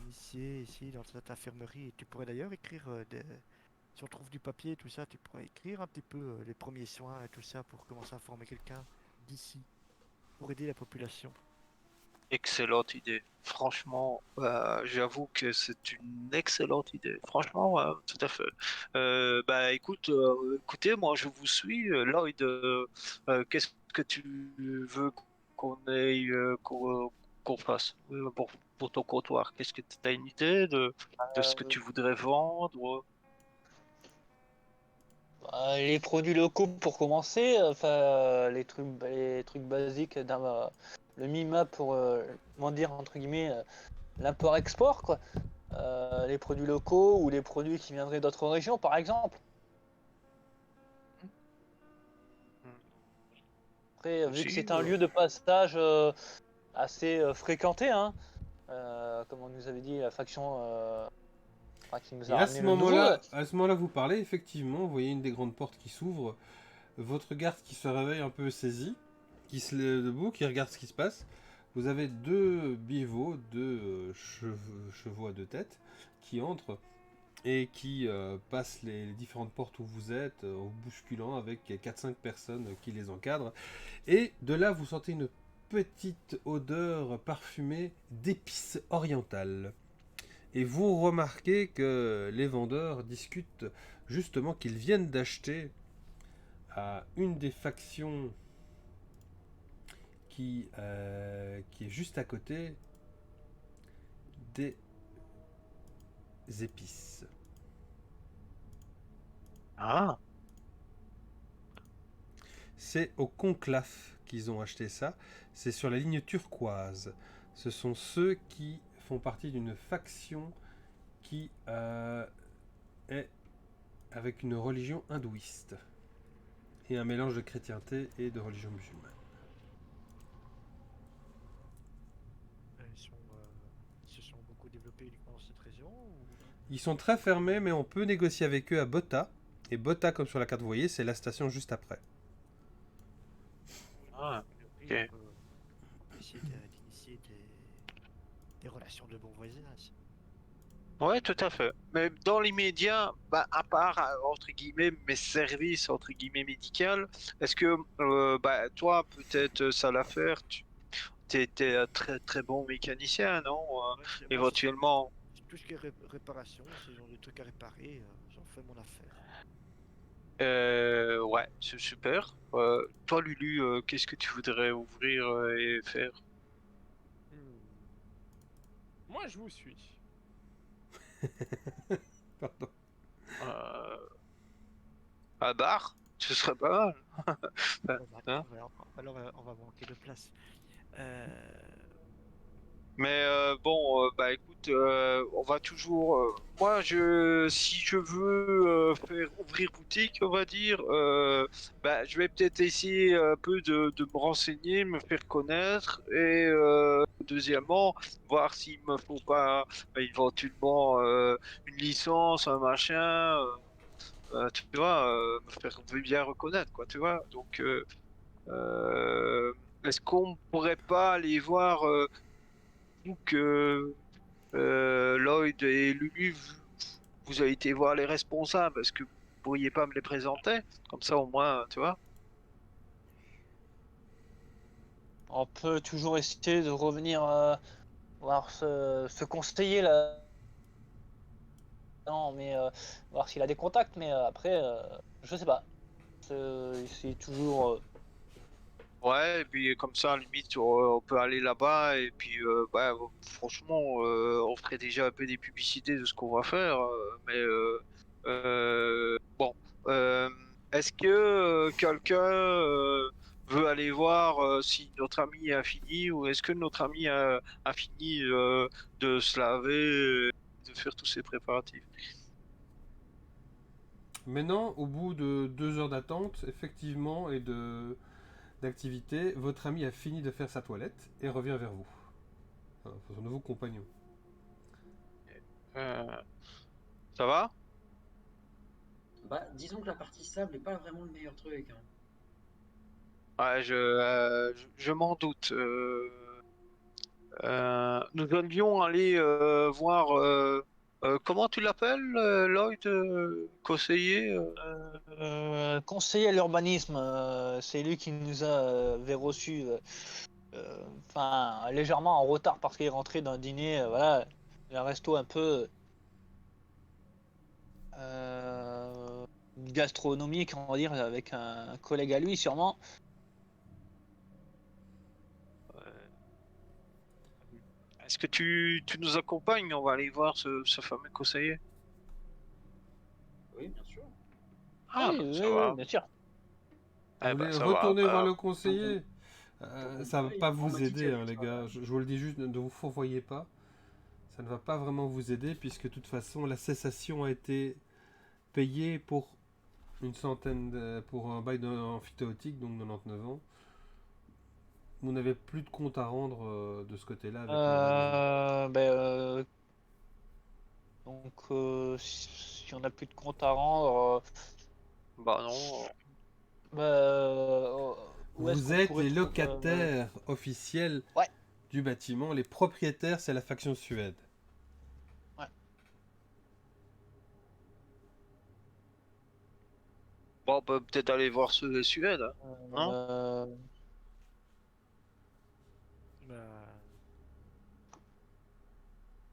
initier ici dans cette infirmerie. Et tu pourrais d'ailleurs écrire si on trouve du papier et tout ça, tu pourrais écrire un petit peu les premiers soins et tout ça pour commencer à former quelqu'un d'ici, pour aider la population. Excellente idée. Franchement, j'avoue que c'est une excellente idée. Franchement, ouais, tout à fait. Bah écoutez, moi je vous suis. Lloyd, qu'est-ce que tu veux qu'on aille, qu'on fasse pour ton comptoir? Qu'est-ce que tu as une idée de ce que tu voudrais vendre? les produits locaux pour commencer, enfin les trucs basiques le MIMA pour comment dire entre guillemets l'import-export quoi. les produits locaux ou les produits qui viendraient d'autres régions, par exemple. Après, vu que Si, c'est un lieu de passage assez fréquenté, hein, comme on nous avait dit, la faction qui nous Et a ramené le nouveau. à ce moment-là, vous parlez, effectivement, vous voyez une des grandes portes qui s'ouvre, votre garde qui se réveille un peu saisi, qui se lève debout, qui regarde ce qui se passe. Vous avez deux biveaux, deux chevaux à deux têtes, qui entrent et qui passent les différentes portes où vous êtes, en vous bousculant avec 4-5 personnes qui les encadrent. Et de là, vous sentez une petite odeur parfumée d'épices orientales. Et vous remarquez que les vendeurs discutent justement qu'ils viennent d'acheter à une des factions qui est juste à côté des épices. Ah, C'est au Conclave qu'ils ont acheté ça. C'est sur la ligne turquoise. Ce sont ceux qui font partie d'une faction qui est avec une religion hindouiste et un mélange de chrétienté et de religion musulmane. Ils se sont beaucoup développés uniquement dans cette région ou... Ils sont très fermés, mais on peut négocier avec eux à Botta. Et Botta, comme sur la carte vous voyez, c'est la station juste après. ah, Oui, ok. on peut essayer d'initier des relations de bon voisinage. Ouais, tout à fait. Mais dans l'immédiat, bah, à part, entre guillemets, mes services, entre guillemets, médicaux, est-ce que, bah, toi, peut-être, ça l'affaire, tu étais un très très bon mécanicien, non? Moi, Éventuellement. tout ce qui est réparation, si j'ai des trucs à réparer, j'en fais mon affaire. Ouais, c'est super. Toi, Lulu, qu'est-ce que tu voudrais ouvrir et faire? Hmm. Moi, je vous suis. Pardon. Euh, un bar? Ce serait pas mal. Hein? Alors, on va manquer de place. Euh, Mais bon, bah écoute, on va toujours. Moi, si je veux faire ouvrir boutique, on va dire, bah, je vais peut-être essayer un peu de me renseigner, me faire connaître, et deuxièmement, voir s'il me faut pas éventuellement une licence, un machin, tu vois, me faire bien reconnaître, quoi, tu vois. Donc, euh, est-ce qu'on pourrait pas aller voir que Lloyd et Lulu, vous avez été voir les responsables, est-ce que vous pourriez pas me les présenter? Comme ça, au moins, tu vois. On peut toujours essayer de revenir voir ce conseiller là. Non, mais voir s'il a des contacts, mais après, je sais pas. C'est toujours. Ouais, et puis comme ça, à la limite, on peut aller là-bas, et puis, bah, franchement, on ferait déjà un peu des publicités de ce qu'on va faire, mais bon. Euh, Est-ce que quelqu'un veut aller voir si notre ami a fini, ou est-ce que notre ami a fini de se laver, de faire tous ses préparatifs? Maintenant, au bout de 2 heures d'attente, effectivement, et d'activité, votre ami a fini de faire sa toilette et revient vers vous. Enfin, son nouveau compagnon. Euh, Ça va? Bah, disons que la partie sable est pas vraiment le meilleur truc, hein. Ouais, je m'en doute. Nous allions aller voir. Comment tu l'appelles, Lloyd, conseiller? Conseiller à l'urbanisme, c'est lui qui nous avait reçus, enfin légèrement en retard parce qu'il est rentré d'un dîner, voilà, un resto un peu gastronomique, on va dire, avec un collègue à lui sûrement. Est-ce que tu nous accompagnes? On va aller voir ce fameux conseiller. Oui, bien sûr. Ah, Oui, bah, oui, ça oui, va. bien sûr. Vous Eh ben, voulez ça va. retourner voir Bah, le conseiller? Ton Ça va compagnon, pas on vous m'a dit qu'il y aider, avait hein, du les gars. travail. Je vous le dis juste, ne vous fourvoyez pas. Ça ne va pas vraiment vous aider puisque de toute façon la cessation a été payée pour pour un bail amphithéotique, donc 99 ans. Vous n'avez plus de compte à rendre de ce côté-là avec l'organisme. Ben, donc, si on n'a plus de compte à rendre, Bah non. où est-ce Vous qu'on êtes pourrait les trouver, locataires officiels Ouais. du bâtiment. Les propriétaires, c'est la faction Suède. Bon, on peut peut-être aller voir ceux de Suède. Hein. Non Bah,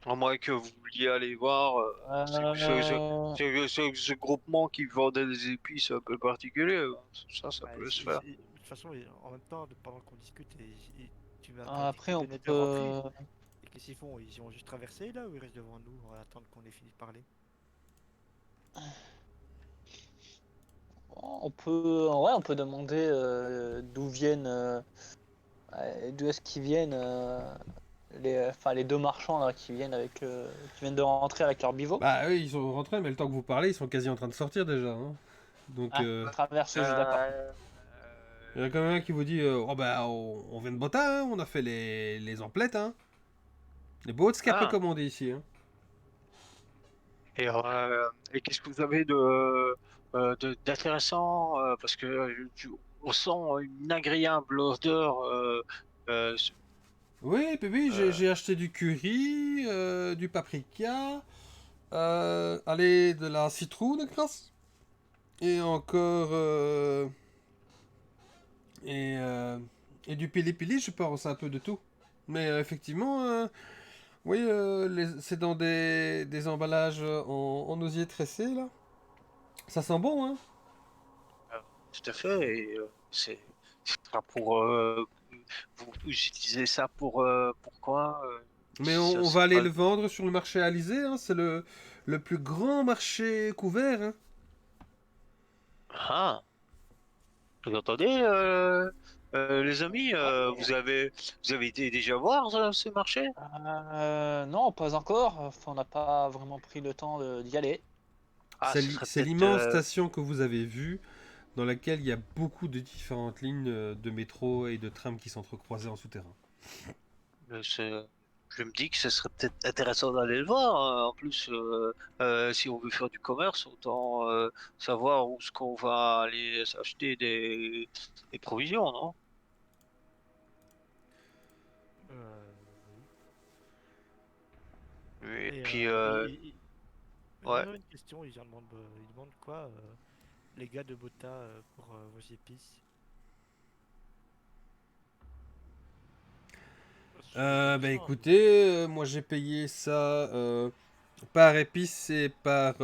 À moins que vous vouliez aller voir ce groupement qui vendait des épices un peu particuliers. Ça bah, peut se faire. de toute façon, en même temps, pendant qu'on discute, tu m'as dit Après, qu'ils on venaient de rentrer. peut. Et qu'est-ce qu'ils font? Ils ont juste traversé là ou ils restent devant nous en attendant qu'on ait fini de parler? Ouais, on peut demander d'où viennent, d'où est-ce qu'ils viennent, les deux marchands là qui viennent qui viennent de rentrer avec leur bivot. Bah oui, ils sont rentrés, mais le temps que vous parlez, ils sont quasi en train de sortir déjà. Hein. Donc, Ah, traverseuse, d'accord. il y en a quand même un qui vous dit oh bah, on vient de Botta, hein, on a fait les emplettes. Hein. Les bootskapen, Ah, comme on dit ici. Hein. et qu'est-ce que vous avez d'intéressant parce que on sent une agréable odeur. Euh, Oui, puis oui, euh, j'ai acheté du curry, du paprika, allez, de la citrouille grasse. Et encore. Et, euh, et du pili-pili, je pense, un peu de tout. Mais effectivement, oui, c'est dans des emballages en osier tressé, là. Ça sent bon, hein. Tout à fait. Et ce sera pour vous utilisez ça pourquoi Mais ça on c'est va aller pas. le vendre sur le marché Alizé, hein. C'est le plus grand marché couvert, hein. Vous entendez, les amis, vous avez été déjà voir ce marché? Non, pas encore. Enfin, on n'a pas vraiment pris le temps d'y aller. Ah, ce serait C'est peut-être. l'immense station que vous avez vue, dans laquelle il y a beaucoup de différentes lignes de métro et de tram qui s'entrecroisent en souterrain. Ce- Je me dis que ce serait peut-être intéressant d'aller le voir. Hein. En plus, si on veut faire du commerce, autant savoir où est-ce qu'on va aller s'acheter des provisions, non? Oui. Et Et puis, ouais. j'aurais une question, ils demandent quoi, les gars de Bota, pour vos épices? Je pose des Bah questions, hein. écoutez, moi j'ai payé ça par épice et par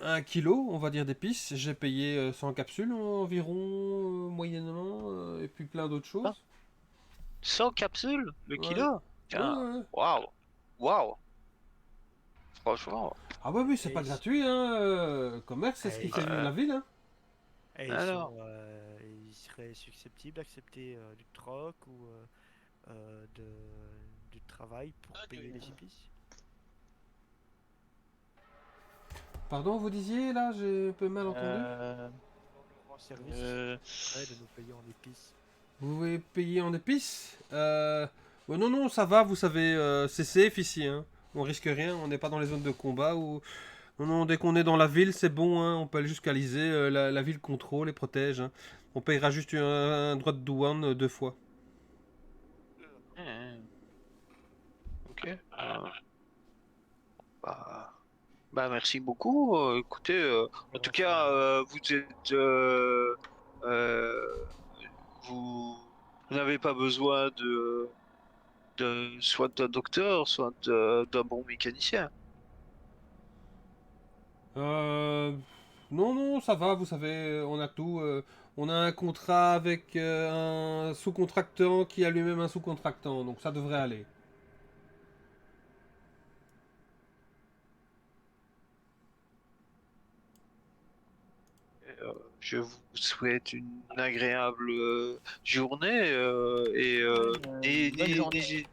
1 kilo, on va dire, d'épices. J'ai payé 100 capsules environ, moyennement, et puis plein d'autres Ah, choses. 100 capsules le Ouais, kilo? ouais, Tiens, ouais. waouh, waouh, franchement. Ah bah oui, c'est Et pas ils, gratuit, hein. Commerce, c'est ce qui et fait ils- vivre Euh, la ville, hein. et alors. ils seraient susceptibles d'accepter du troc ou du travail pour payer les épices? Pardon, vous disiez là, j'ai un peu mal entendu. Dans le grand service, ils Euh, accepteraient de nous payer en épices. Vous voulez payer en épices bon, non, non, ça va, vous savez, c'est safe ici, hein. On risque rien, on n'est pas dans les zones de combat ou. Non, non, dès qu'on est dans la ville, c'est bon, hein, on peut aller jusqu'à l'Alizé, la ville contrôle et protège. Hein. On payera juste un droit de douane 2 fois. Hmm, ok. Bah, bah, merci beaucoup. Écoutez, en tout Merci à cas, vous. euh, vous, vous n'avez pas besoin de soit d'un docteur, soit d'un bon mécanicien. Euh, non, non, ça va, vous savez, on a tout. On a un contrat avec un sous-contractant qui a lui-même un sous-contractant, donc ça devrait aller. Je vous souhaite une agréable journée et bonne journée.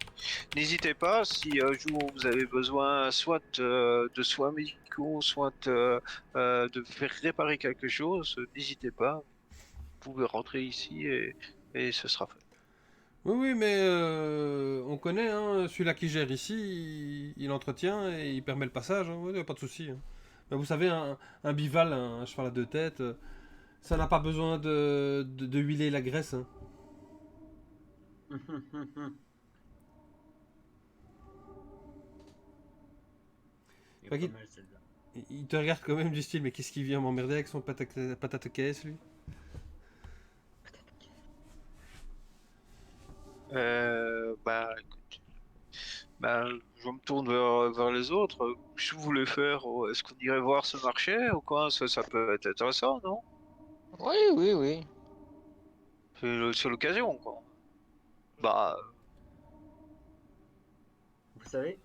N'hésitez pas, si un jour vous avez besoin soit de soins médicaux, soit de faire réparer quelque chose, n'hésitez pas. Vous pouvez rentrer ici et ce sera fait. Oui, oui, mais on connaît, hein, celui-là qui gère ici, il entretient et il permet le passage, hein, ouais, pas de souci. Hein. Mais vous savez, un bival, un cheval à deux têtes, ça n'a pas besoin de huiler la graisse. Hein. Il est Fait pas qu'il- mal celle-là. Il te regarde quand même du style, mais qu'est-ce qu'il vient m'emmerder avec son patate caisse, lui? Bah, écoute, bah, je me tourne vers les autres. Qu'est-ce que vous voulez faire? Est-ce qu'on irait voir ce marché ou quoi? Ça peut être intéressant, non? Oui, oui, oui. C'est l'occasion, quoi. Bah, Vous savez,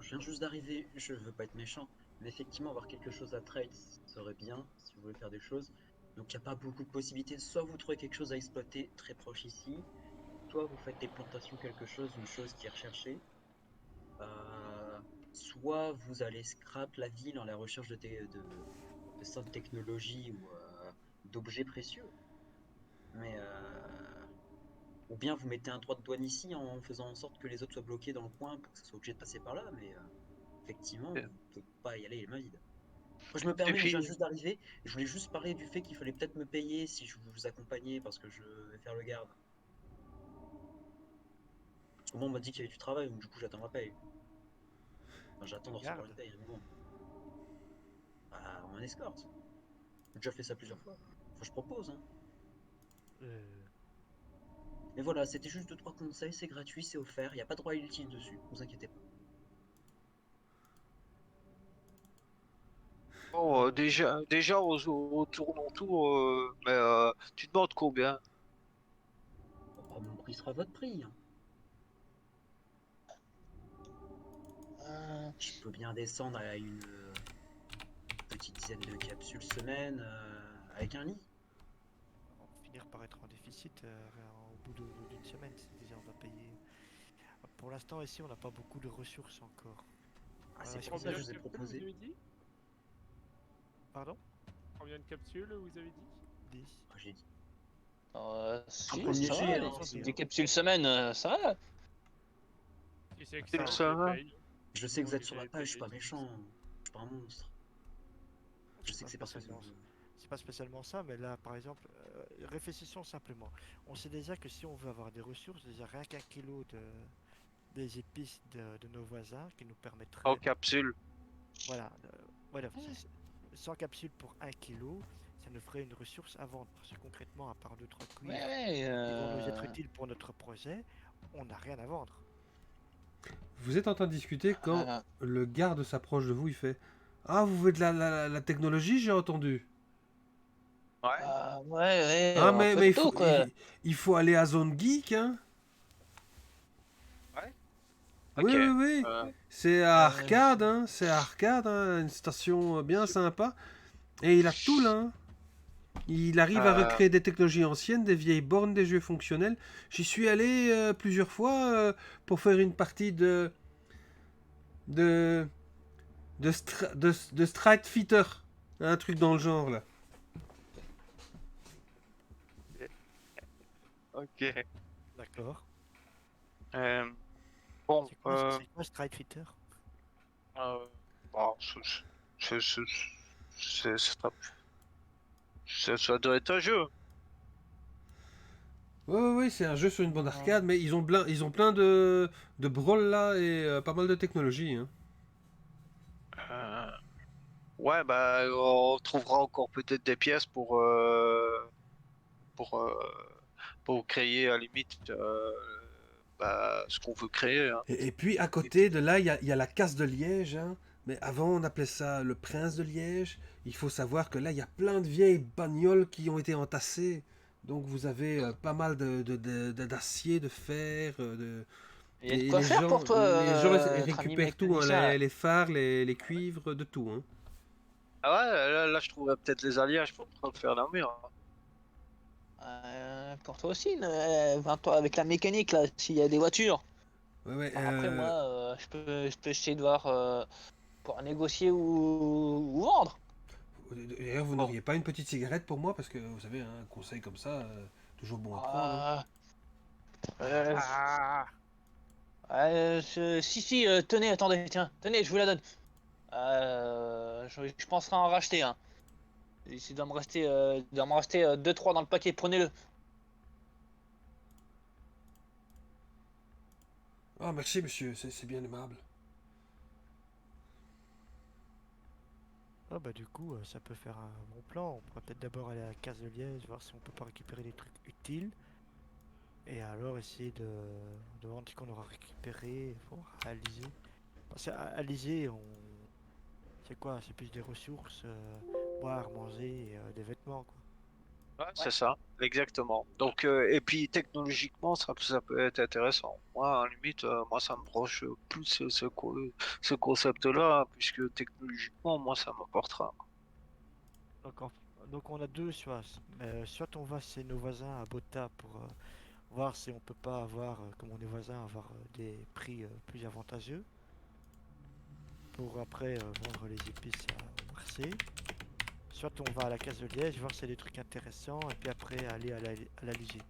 je viens juste d'arriver, je veux pas être méchant, mais effectivement avoir quelque chose à trade serait bien si vous voulez faire des choses. Donc il n'y a pas beaucoup de possibilités. Soit vous trouvez quelque chose à exploiter très proche ici, soit vous faites des plantations, quelque chose, une chose qui est recherchée. Euh, Soit vous allez scrap la ville en la recherche de sainte technologie ou d'objets précieux. Mais ou bien vous mettez un droit de douane ici en faisant en sorte que les autres soient bloqués dans le coin pour que ça soit obligé de passer par là. Mais effectivement, et vous ne pouvez pas y aller les mains vides. Moi, je me permets, moi je viens puis, juste d'arriver. Je voulais juste parler du fait qu'il fallait peut-être me payer si je vous accompagnais parce que je vais faire le garde. Parce que moi, on m'a dit qu'il y avait du travail, donc du coup, j'attends ma paye. Enfin, j'attends de recevoir une Garde. paye, mais bon. Bah, en escorte. J'ai déjà fait ça plusieurs fois. Enfin, je propose, hein. Euh, Mais voilà, c'était juste 2-3 conseils, c'est gratuit, c'est offert, il n'y a pas de droit inutile dessus, vous inquiétez pas. bon, déjà, on tourne autour, mais tu demandes combien? Bon, bah, mon prix sera votre prix, hein. Euh, Je peux bien descendre à une petite dizaine de capsules semaine avec un lit. on va finir par être en déficit au bout d'une semaine. C'est déjà, on va payer. Pour l'instant, ici, on n'a pas beaucoup de ressources encore. Ah, c'est Est-ce pour que ça vous que Combien je de vous ai capsules vous proposé. avez dit? Pardon? Combien de capsules vous avez dit? 10. Ah, j'ai dit. Un si, premier ça jet, va, hein, Ils ont dit, des hein. capsules semaine, ça va. Si c'est que C'est ça, le je Enfin, les ça. paye. je sais que vous Je êtes les sur la avais page, je suis payés pas tous. méchant, je suis pas un monstre. Je c'est sais pas que c'est parce que spécialement, c'est pas spécialement ça, mais là, par exemple, réfléchissons simplement. On sait déjà que si on veut avoir des ressources, déjà rien qu'un kilo des épices de nos voisins qui nous En permettrait, capsule. voilà, voilà, 100 capsules pour un kilo, ça nous ferait une ressource à vendre. Parce que concrètement, à part 2-3 Ouais, cuivres ouais. qui vont nous être utiles pour notre projet, on n'a rien à vendre. Vous êtes en train de discuter quand euh, le garde s'approche de vous, il fait: Ah, vous voulez de la technologie, j'ai entendu. Ouais. ouais, ouais, Ah, un peu mais de tout, quoi. il faut aller à Zone Geek, hein. Ouais. Oui, Ok. oui, oui. Euh, C'est à Euh, Arcade, hein. C'est à Arcade, hein. Une station bien sympa. Et il a tout là, hein. Il arrive à euh, recréer des technologies anciennes, des vieilles bornes, des jeux fonctionnels. J'y suis allé plusieurs fois pour faire une partie de, de Street Fighter. Un truc dans le genre là. ok. D'accord. Euh, bon, C'est quoi Street Fighter? euh, bon, c'est- c'est- c'est pas- ça doit être un jeu. Oui, oui, oui, c'est un jeu sur une bande euh, arcade, mais ils ont plein de brawl là et pas mal de technologie. Hein. Euh, ouais, bah, on trouvera encore peut-être des pièces pour, euh, pour créer à la limite bah, ce qu'on veut créer. Hein. Et puis à Et puis, côté de là, il y a la casse de Liège. Hein. Mais avant, on appelait ça le prince de Liège. Il faut savoir que là, il y a plein de vieilles bagnoles qui ont été entassées. Donc vous avez pas mal d'acier, de fer. Il y a de Et quoi faire pour toi, les gens notre ami récupèrent tout, hein, mécanicien, là. les phares, les cuivres, de tout. Hein. ah ouais, là, je trouverais peut-être les alliages pour faire l'armure. Pour toi aussi, enfin, toi, avec la mécanique, là, s'il y a des voitures. Ouais, ouais, Après, moi, je peux essayer de voir pour négocier ou vendre. D'ailleurs, vous Bon. n'auriez pas une petite cigarette pour moi? Parce que vous savez, un conseil comme ça, toujours bon à prendre, hein. Euh, Ah. si, tenez, attendez, tiens, tenez, je vous la donne. Je penserai à en racheter un. Il doit me rester 2-3 dans le paquet, prenez-le. Ah, merci, monsieur, c'est bien aimable. Ah bah du coup, ça peut faire un bon plan. On pourrait peut-être d'abord aller à la case de liège, voir si on peut pas récupérer des trucs utiles. Et alors essayer de voir ce qu'on aura récupéré pour réaliser. Parce qu'à Alizé, c'est quoi? C'est plus des ressources, boire, manger et des vêtements, quoi. Ouais, c'est ça, exactement. Donc, et puis technologiquement, ça peut être intéressant. Moi, à la limite, moi, ça me branche plus ce concept-là, puisque technologiquement, moi, ça m'apportera. Donc, donc on a deux choix. Soit on va chez nos voisins à Bota pour voir si on peut pas avoir, comme on est voisins, avoir des prix plus avantageux. Pour après vendre les épices au marché. Soit on va à la case de liège, voir s'il y a des trucs intéressants, et puis après aller à la Ligier.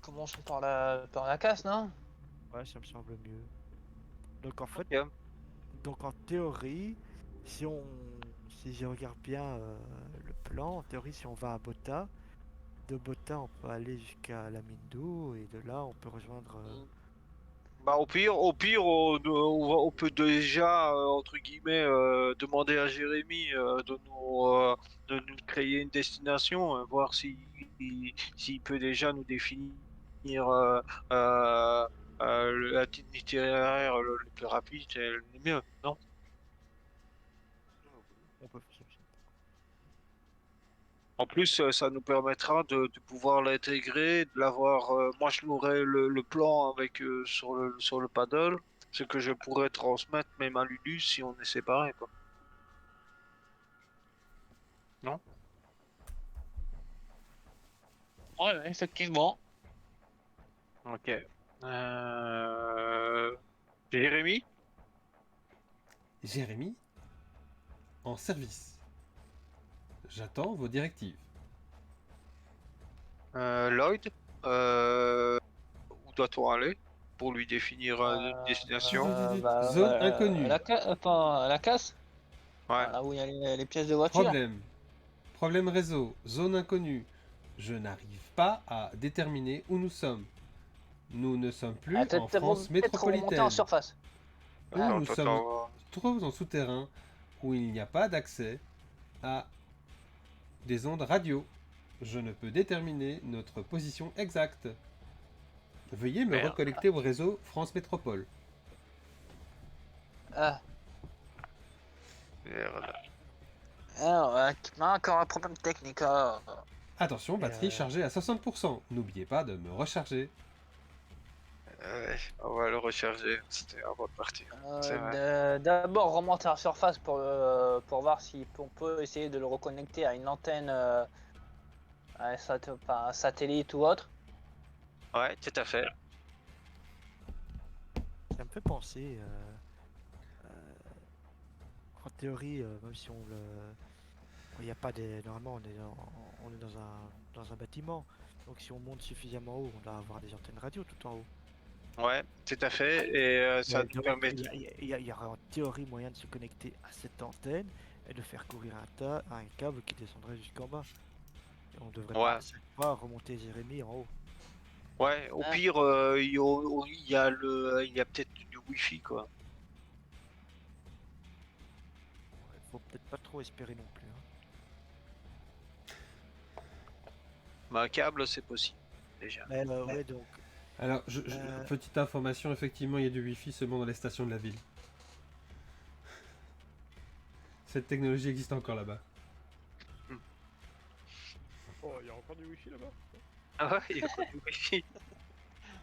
Commençons par la casse, non? Ouais, ça me semble mieux. Donc en fait, Ok. donc en théorie, si on, si je regarde bien le plan, en théorie, si on va à Bota, de Bota on peut aller jusqu'à la mine d'eau, et de là on peut rejoindre. Bah, au pire, on peut déjà, entre guillemets, demander à Jérémy de nous créer une destination, voir s'il peut déjà nous définir euh, euh, l'itinéraire le plus rapide et le mieux, non? On peut faire ça. En plus, ça nous permettra de pouvoir l'intégrer, de l'avoir. Moi, je l'aurai le plan avec sur le paddle, ce que je pourrais transmettre même à Lulu si on est séparés, quoi. Non? Ouais, effectivement. Ok. Euh... Jérémy? Jérémy, en service. J'attends vos directives. Lloyd? Où doit-on aller pour lui définir une destination? Zone inconnue. Attends, la casse? Ouais. Là où il y a les pièces de voiture? Problème. Problème réseau. Zone inconnue. Je n'arrive pas à déterminer où nous sommes. Nous ne sommes plus en France Peut-être remonter en métropolitaine. surface. Ou Attends, nous attends, sommes attends. trop en souterrain, où il n'y a pas d'accès à des ondes radio. Je ne peux déterminer notre position exacte. Veuillez me Merde. reconnecter au réseau France Métropole. Ah, Merde. alors, encore un problème technique. Attention, Et, batterie chargée à 60%. N'oubliez pas de me recharger. Ouais, on va le recharger. C'était avant de partir. C'est vrai. D'abord remonter en surface pour voir si on peut essayer de le reconnecter à une antenne, pas un satellite ou autre. Ouais, tout à fait. ça me fait penser, en théorie, même si on le, il n'y a pas des, normalement on est dans un bâtiment, donc si on monte suffisamment haut, on doit avoir des antennes radio tout en haut. Ouais, tout à fait. Et ça nous Donc, permet. il y aurait en théorie moyen de se connecter à cette antenne et de faire courir un câble qui descendrait jusqu'en bas. Et on devrait pas Ouais, à chaque fois remonter Jérémy en haut. ouais. Au Ah. pire, il y a peut-être du wifi, quoi. Ouais, faut peut-être pas trop espérer non plus, hein. Mais un câble, c'est possible, déjà. Mais ouais, donc Alors, Euh. petite information, effectivement, il y a du wifi seulement dans les stations de la ville. Cette technologie existe encore là-bas. Oh, il y a encore du wifi là-bas. Ah ouais, il y a pas du wifi.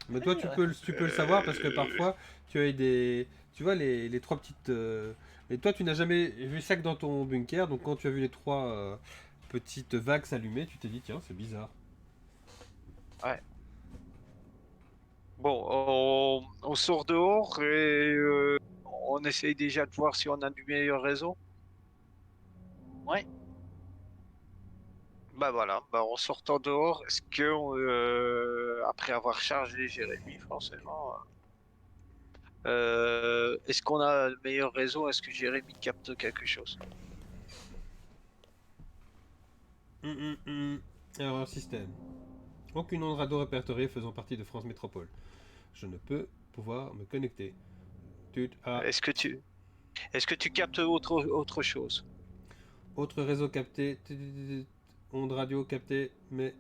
Mais toi, tu peux le savoir parce que parfois, tu as des... Tu vois, les trois petites... Et toi, tu n'as jamais vu ça que dans ton bunker, donc quand tu as vu les trois petite vague s'allumer, tu t'es dit tiens, c'est bizarre. Bon, on sort dehors et on essaye déjà de voir si on a du meilleur réseau. Ouais. Bah voilà, bah en sortant dehors, est-ce que après avoir chargé Jérémy, forcément, est-ce qu'on a le meilleur réseau? Est-ce que Jérémy capte quelque chose? Erreur système. Aucune onde radio répertoriée faisant partie de France Métropole. Je ne peux pouvoir me connecter. Est-ce que tu captes autre chose? Autre réseau capté. Onde radio captée, mais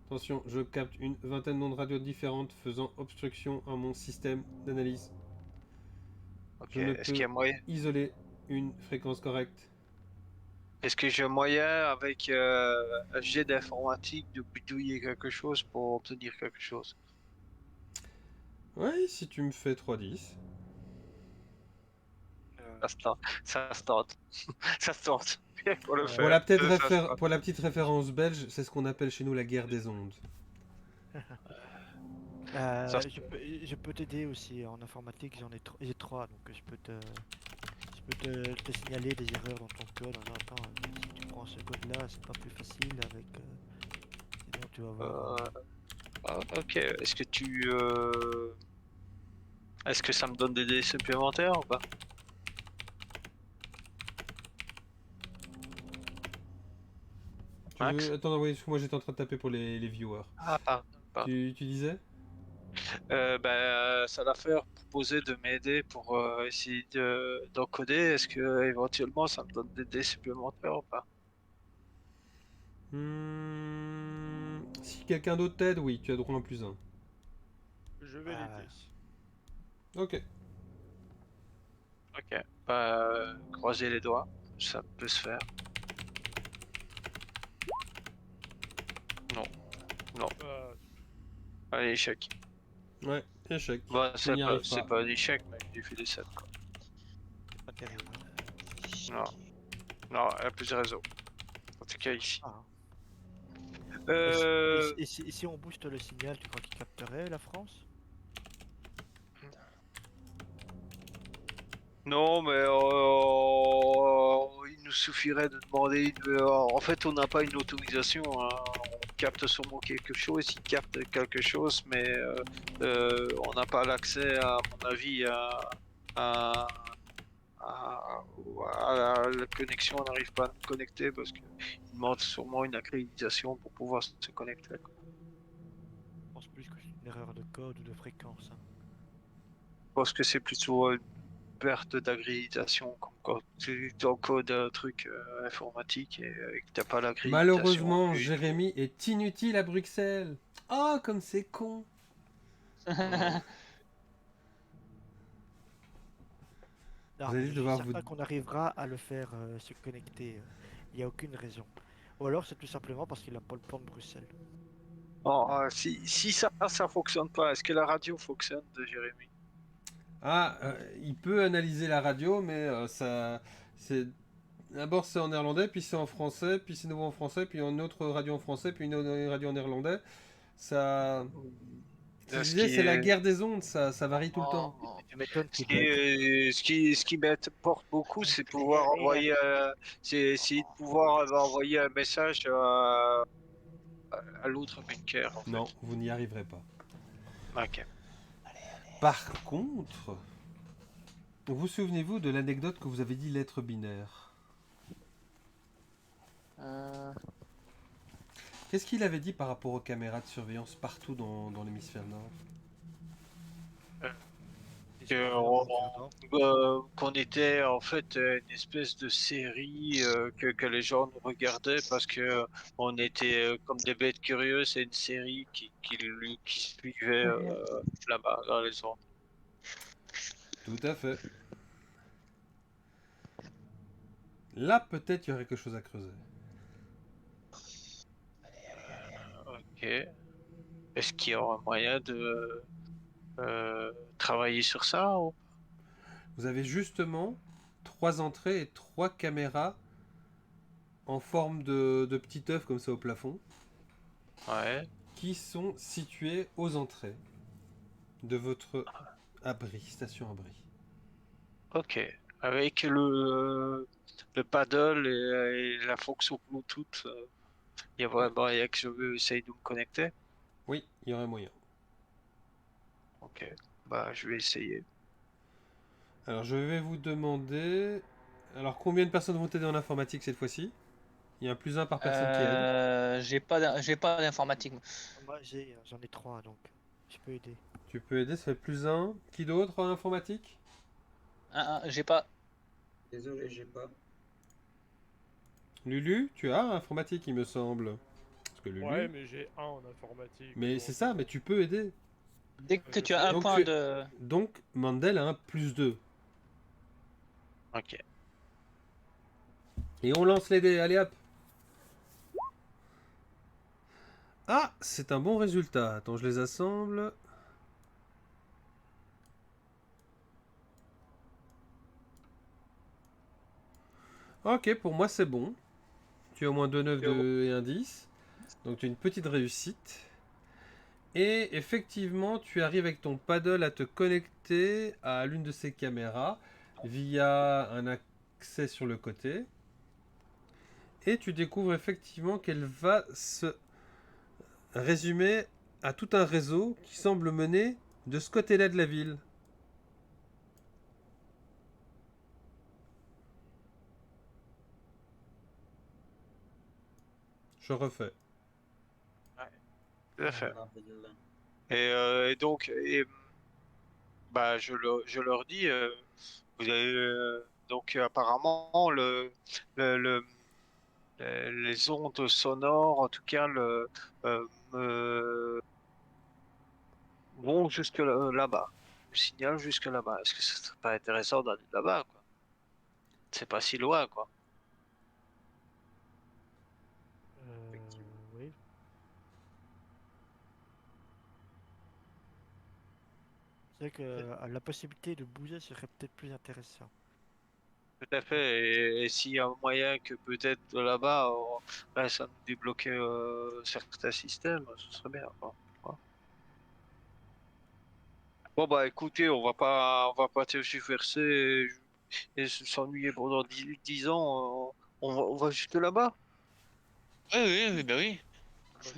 attention, je capte une vingtaine d'ondes radio différentes faisant obstruction à mon système d'analyse. Ok, Je ne est-ce qu'il y peux a moyen? isoler une fréquence correcte. Est-ce que j'ai moyen avec un jet d'informatique de bidouiller quelque chose pour obtenir quelque chose? Ouais, si tu me fais 3-10. Ça se tente. Ça se tente. Ça se tente. Bien qu'on le Ouais. Pour fait. pour la petite référence belge, c'est ce qu'on appelle chez nous la guerre des ondes. Ça se- Je peux t'aider aussi en informatique, j'ai trois, donc je peux te signaler des erreurs dans ton code en disant attends, si tu prends ce code-là, c'est pas plus facile avec. Sinon tu vas voir. Ok, est-ce que ça me donne des dés supplémentaires ou pas? Max? Attends, oui, moi j'étais en train de taper pour les viewers. Ah, pardon. Tu disais? Ça va faire proposer de m'aider pour essayer d'encoder. Est-ce que éventuellement ça me donne des dés supplémentaires ou pas? Si quelqu'un d'autre t'aide, oui, tu as droit à un +1. Je vais Ah, l'aider. Ok. Ok. Croisez les doigts, ça peut se faire. Non, non. Allez, échec. Ouais, échec. Bah, Tu n'y arrives c'est pas. pas un échec, mais j'ai fait des 7 quoi. c'est pas terrible. Non, non, il y a plus de réseau. En tout cas ici. Ah. Euh... Et si on booste le signal, tu crois qu'il capterait la France? Non, mais il nous suffirait de demander. En fait, on n'a pas une autorisation, hein. On capte sûrement quelque chose, il capte quelque chose, mais on n'a pas l'accès, à mon avis, à, la connexion. On n'arrive pas à nous connecter parce qu'il demande sûrement une accréditation pour pouvoir se connecter, quoi. Je pense plus que c'est une erreur de code ou de fréquence, hein. Je pense que c'est plutôt une perte d'accréditation, comme quand tu encodes un truc informatique et que t'as pas l'accréditation. Malheureusement, Jérémy est inutile à Bruxelles. Oh, comme c'est con. Non, Vous allez mais je devoir suis certain qu'on arrivera à le faire se connecter. Il n'y a aucune raison. Ou alors c'est tout simplement parce qu'il n'a pas le plan de Bruxelles. Bon, si ça fonctionne pas, est-ce que la radio fonctionne de Jérémy? Ah, il peut analyser la radio, mais ça, c'est d'abord c'est en néerlandais, puis c'est en français, puis c'est nouveau en français, puis une autre radio en français, puis une autre radio en néerlandais. Ça, je Ce disais, qui c'est la est, guerre des ondes, ça varie tout le temps. Tu m'étonnes ce qu'il qui bug. est, ce qui m'importe beaucoup, c'est pouvoir envoyer, c'est essayer de pouvoir envoyer un message à l'autre bunker, en Non, fait. vous n'y arriverez pas. Ok. Par contre, vous souvenez-vous de l'anecdote que vous avez dit lettre binaire? Qu'est-ce qu'il avait dit par rapport aux caméras de surveillance partout dans l'hémisphère nord? Qu'on était en fait une espèce de série que les gens nous regardaient parce que on était comme des bêtes curieuses. C'est une série qui suivait là-bas dans les ondes. Tout à fait. Là, peut-être il y aurait quelque chose à creuser. Ok. Est-ce qu'il y aura moyen de travailler sur ça ou... Vous avez justement 3 entrées et 3 caméras en forme de petit œuf comme ça au plafond, Ouais. qui sont situés aux entrées de votre abri, station abri. Ok. Avec le paddle et la fonction Bluetooth, il y a vraiment moyen que je essaye de me connecter. Oui, il y aurait moyen. Ok. Bah, je vais essayer. Alors je vais vous demander... Alors combien de personnes vont t'aider en informatique cette fois-ci? Il y a un plus un par personne qui aide. J'ai pas d'informatique. Moi, j'en ai 3, donc je peux aider. Tu peux aider, ça fait plus un. Qui d'autre en informatique? J'ai pas. Désolé, j'ai pas. Lulu, tu as informatique il me semble. Parce que Lulu... Ouais, mais j'ai 1 en informatique. Mais donc, c'est ça, mais tu peux aider. Dès que je tu as un sais. Donc, point tu- de. Donc Mandel a un plus 2. Ok. Et on lance les dés, allez hop. Ah, c'est un bon résultat. Attends, je les assemble. Ok, pour moi c'est bon. Tu as au moins 2 9 2 et un 10. Donc tu as une petite réussite. Et effectivement, tu arrives avec ton paddle à te connecter à l'une de ces caméras via un accès sur le côté. Et tu découvres effectivement qu'elle va se résumer à tout un réseau qui semble mener de ce côté-là de la ville. Je refais. Tout à fait. Alhamdulillah. Et donc, bah, je leur dis, vous avez, donc apparemment le, le- les ondes sonores, en tout cas, me vont jusque là-bas. Le signal jusque là-bas. Est-ce que ce serait pas intéressant d'aller là-bas, quoi? C'est pas si loin, quoi. Oui. C'est vrai que la possibilité de bouger serait peut-être plus intéressant. Tout à fait. Et s'il y a un moyen que peut-être là-bas, ben, ça nous débloquait certains systèmes, ce serait bien, quoi. Ouais. Bon bah écoutez, on va pas tergiverser et s'ennuyer pendant 10 ans. On va juste là-bas. Oui, oui, oui, bah oui. Ok.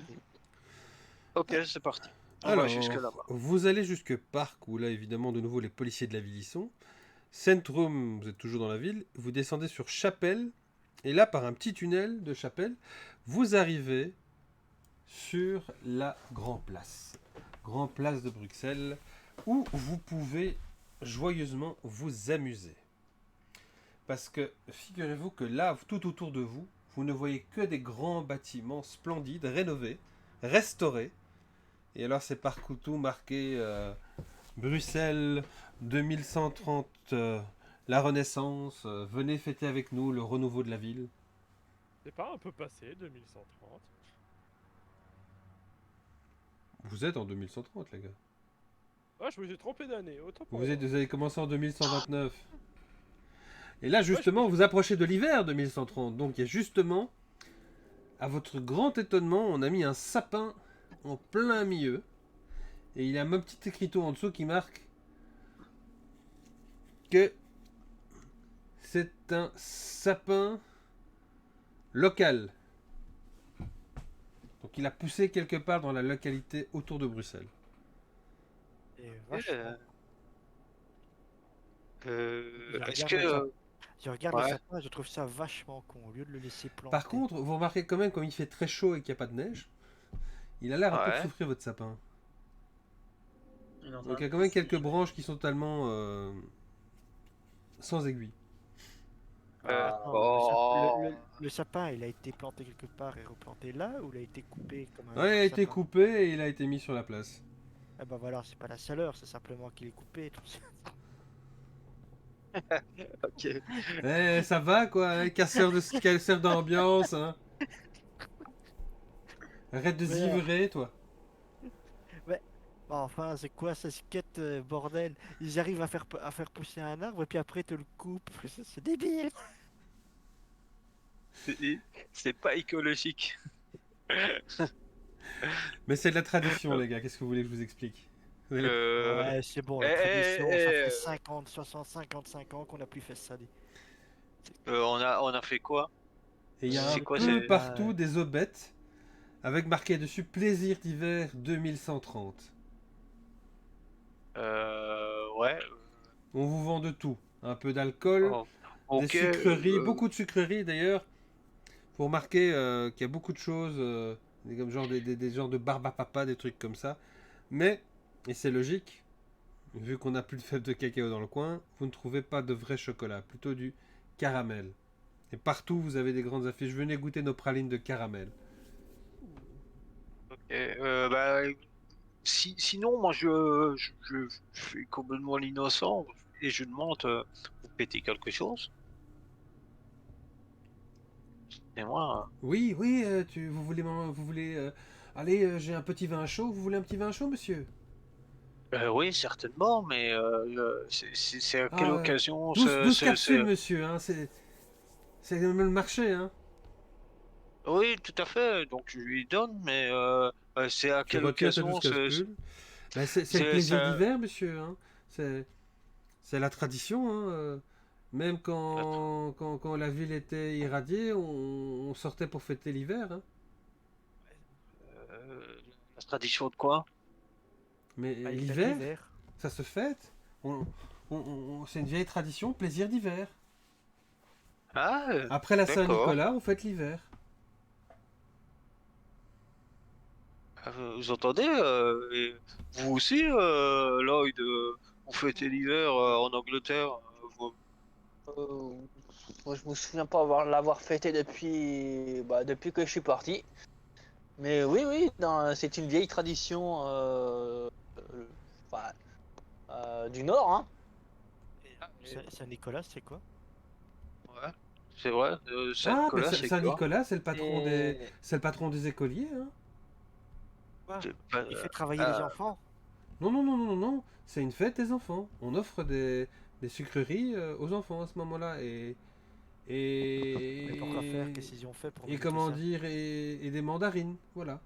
Ok, c'est parti. On va jusque Alors, là-bas. vous allez jusque Parc, où là, évidemment, de nouveau, les policiers de la ville y sont. Centrum, vous êtes toujours dans la ville. Vous descendez sur Chapelle. Et là, par un petit tunnel de Chapelle, vous arrivez sur la Grand Place. Grand Place de Bruxelles, où vous pouvez joyeusement vous amuser. Parce que figurez-vous que là, tout autour de vous, vous ne voyez que des grands bâtiments splendides, rénovés, restaurés. Et alors c'est partout marqué Bruxelles 2130, la Renaissance, venez fêter avec nous le renouveau de la ville. C'est pas un peu passé, 2130. Vous êtes en 2130 les gars. Ah, je me suis trompé d'année, autant pour Vous moi. avez commencé en 2129. Et là Ouais, je me justement, suis- vous approchez de l'hiver 2130. Donc il y a justement, à votre grand étonnement, on a mis un sapin en plein milieu. Et il y a un petit écriteau en dessous qui marque que c'est un sapin local. Donc il a poussé quelque part dans la localité autour de Bruxelles. Et Euh, vachement. Je est-ce regarde que le sapin. Je regarde le ouais. sapin, je trouve ça vachement con. Au lieu de le laisser planter. Par contre, vous remarquez quand même, comme il fait très chaud et qu'il n'y a pas de neige, il a l'air un peu de Ouais. souffrir votre sapin. Il est en train Donc il y a de quand même pousser. quelques branches qui sont totalement sans aiguille. Ah, Attends, Bon. le sapin, il a été planté quelque part et replanté là, ou il a été coupé comme un Ouais, il autre a été sapin? coupé et il a été mis sur la place. Ah bah voilà, c'est pas la chaleur, c'est simplement qu'il est coupé. tout ça. Ok. Eh, ça va quoi, hein, casseur d'ambiance, hein. Arrête de Mais, zivrer, toi. ouais. Bah, enfin, c'est quoi ce skate, bordel? Ils arrivent à faire pousser un arbre et puis après ils te le coupent. C'est débile. C'est pas écologique. Mais c'est de la tradition, les gars. Qu'est-ce que vous voulez que je vous explique? Vous allez- Ouais, c'est bon, eh, la tradition, ça fait eh, 50, 60, 55 ans qu'on n'a plus fait ça. on a fait quoi? Et il y a un C'est quoi peu c'est partout des aubettes avec marqué dessus plaisir d'hiver 2130. Ouais. On vous vend de tout. Un peu d'alcool, Oh, des ok. sucreries, beaucoup de sucreries d'ailleurs. Pour marquer qu'il y a beaucoup de choses, comme genre des genres de barbe à papa, des trucs comme ça. Mais, et c'est logique, vu qu'on n'a plus de fèves de cacao dans le coin, vous ne trouvez pas de vrai chocolat, plutôt du caramel. Et partout, vous avez des grandes affiches. Venez goûter nos pralines de caramel. Ok, bah, sinon, moi, je fais complètement l'innocent et je demande, vous pétez quelque chose? Et moi, Oui, oui, vous voulez, vous voulez, allez, j'ai un petit vin chaud. Vous voulez un petit vin chaud, monsieur? oui, certainement, mais c'est à quelle Ah, occasion 12 capsules, monsieur. Hein, c'est le marché, hein. Oui, tout à fait, donc je lui donne, mais c'est à Tu quelle retires tes 12 occasion capsules. Ben, c'est le plaisir ça... d'hiver, monsieur. Hein. C'est c'est la tradition. Hein. Même Attends, quand la ville était irradiée, on sortait pour fêter l'hiver. Hein. euh, la tradition de quoi? Mais Ah, il fête l'hiver, l'hiver. ça se fête. C'est une vieille tradition, plaisir d'hiver. Ah, Après la d'accord. Saint-Nicolas, on fête l'hiver. Vous entendez, vous aussi, Lloyd, vous fêtez l'hiver en Angleterre. Euh, Moi, je me souviens pas l'avoir fêté depuis que je suis parti. Mais oui, oui, c'est une vieille tradition enfin, du Nord, hein. Et Ah, Saint-Nicolas, c'est quoi? ouais, c'est vrai, Ah, ben Saint-Nicolas, c'est quoi? Saint-Nicolas, C'est c'est le patron des écoliers. Hein. Quoi? C'est pas- Il fait travailler les euh, enfants? Non, non, non, non, non, non. C'est une fête des enfants. On offre des sucreries aux enfants à ce moment-là. Mais pourquoi faire? Et, Qu'est-ce qu'ils ont fait pour et mériter comment ça? dire, et des mandarines. Voilà.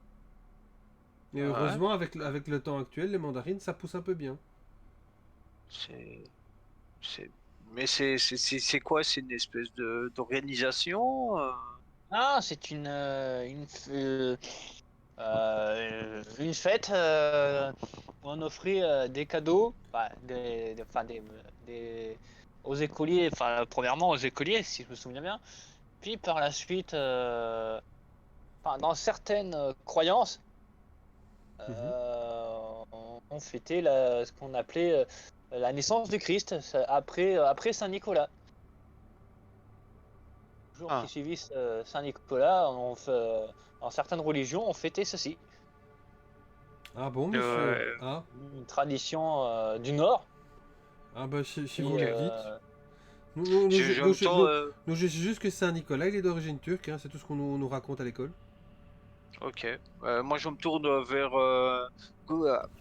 Et ouais, heureusement, avec le temps actuel, les mandarines, ça pousse un peu bien. c'est, c'est, mais c'est quoi? C'est une espèce de d'organisation? ah, c'est une fête où on offrait des cadeaux, aux écoliers, enfin premièrement aux écoliers si je me souviens bien, puis par la suite, dans certaines croyances, Mhm. on fêtait ce qu'on appelait la naissance du Christ après Saint-Nicolas. Le jour qui Ah, suivit Saint-Nicolas, dans certaines religions, on fêtait ceci. Ah bon, monsieur? euh, Ah, Une tradition du Nord. ah bah si vous Et me le dites. en même temps, Nous, je sais juste que Saint-Nicolas, il est d'origine turque. Hein, c'est tout ce qu'on nous raconte à l'école. ok. Moi, je me tourne vers.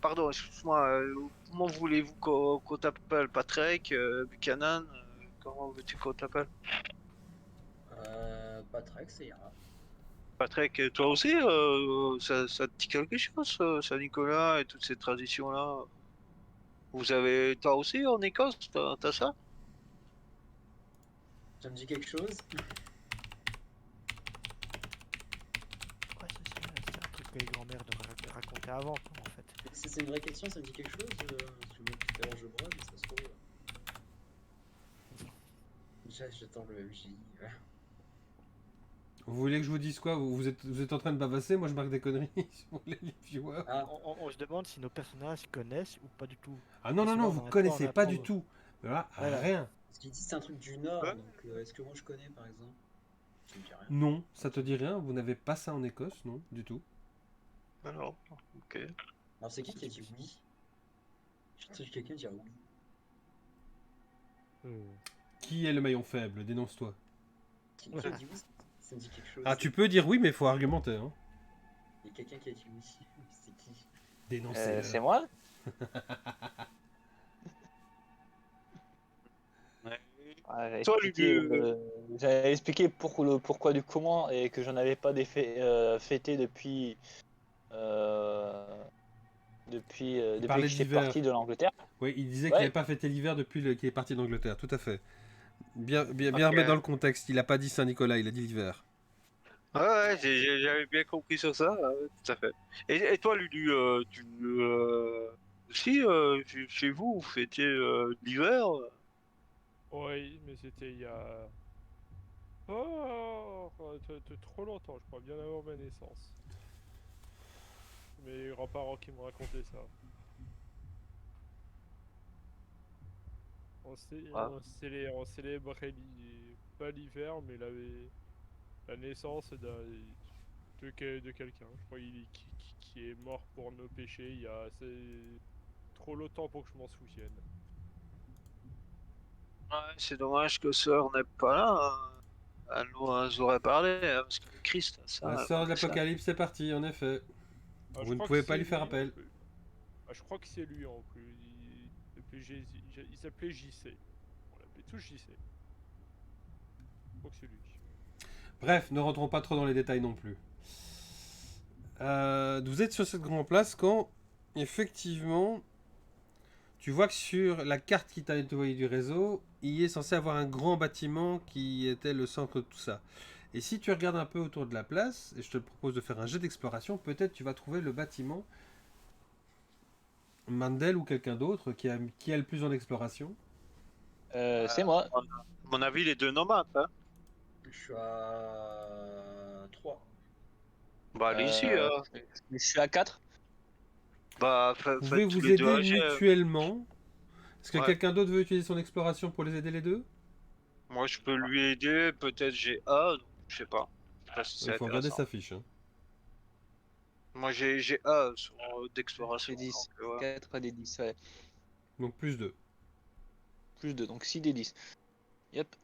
Pardon, excuse-moi. Comment voulez-vous qu'on t'appelle? Patrick, Buchanan? Comment veux-tu qu'on t'appelle? Patrick, ça ira. Patrick, toi aussi, ça te dit quelque chose, Saint-Nicolas et toutes ces traditions-là? Toi aussi en Écosse, t'as ça? Ça me dit quelque chose? Ouais, c'est un truc que les grands-mères nous racontaient avant, quoi, en fait. C'est une vraie question, ça me dit quelque chose? Parce que moi, tout à l'heure, je brode, mais ça se trouve. J'attends le MJ. Vous voulez que je vous dise quoi? Vous êtes en train de bavasser, moi je marque des conneries sur les viewers. Ah, On se demande si nos personnages connaissent ou pas du tout. Ah non, Et non, non, souvent, vous on a on connaissez pas du apprend. tout. Voilà, Voilà. rien. ce qu'il dit, c'est un truc du Nord, Ouais. donc est-ce que moi je connais par exemple? Ça me dit rien. Non, ça te dit rien, vous n'avez pas ça en Écosse, non, du tout. Alors, ok. Alors c'est qui a dit oui? J'ai entendu quelqu'un dire oui. Qui est le maillon faible? Dénonce-toi. Qui a dit oui? Ça me dit quelque chose. Ah, tu peux dire oui, mais il faut argumenter, hein. Il y a quelqu'un qui a dit oui. C'est qui? Dénoncez-le. c'est moi. Ouais. Toi, J'avais expliqué pour le pourquoi du comment et que j'en avais pas fêté depuis parlait que de j'étais l'hiver. parti de l'Angleterre. Oui, il disait qu'il Ouais. n'avait pas fêté l'hiver depuis qu'il est parti d'Angleterre, tout à fait. Bien Ok. remettre dans le contexte, il a pas dit Saint-Nicolas, il a dit l'hiver. Ouais, j'avais bien compris sur ça, tout à fait. Et toi, Lulu, si, chez vous, vous fêtiez l'hiver? Oui, mais c'était il y a... Oh, trop longtemps, je crois, bien avant ma naissance. Mes grands-parents qui m'ont raconté ça. Ah. On célébrait pas l'hiver, mais la naissance de quelqu'un. Je crois qui est mort pour nos péchés il y a trop longtemps pour que je m'en souvienne. Ouais, c'est dommage que Sœur n'est pas là, hein. Elle nous aurait parlé, hein, parce que Christ, ça, La elle sœur de connaît ça. l'Apocalypse est partie, en effet. Ah, je Vous ne crois que pouvez pas c'est lui faire lui en appel. plus. Ah, je crois que c'est lui en plus. Il s'appelait JC. On l'appelait tous JC. Je crois que c'est lui. Bref, ne rentrons pas trop dans les détails non plus. Vous êtes sur cette grande place quand, effectivement, tu vois que sur la carte qui t'a été envoyée du réseau, il est censé avoir un grand bâtiment qui était le centre de tout ça. Et si tu regardes un peu autour de la place, et je te propose de faire un jet d'exploration, peut-être tu vas trouver le bâtiment Mandel ou quelqu'un d'autre qui a le plus en exploration. C'est moi. À mon avis, les deux nomades, hein. Je suis à 3. Bah, allez-y, Je suis à 4. bah, Vous pouvez faites tous vous les deux aider un jet. mutuellement. Est-ce que Ouais. quelqu'un d'autre veut utiliser son exploration pour les aider les deux? Moi, je peux lui aider, peut-être j'ai A, donc je sais pas. Je sais pas si Il c'est faut regarder intéressant. sa fiche. Hein. Moi, j'ai A sur d'exploration. C'est 10. Donc, voilà. 4 à des 10, ouais. Donc plus 2. Plus 2, donc 6 des 10. Yep.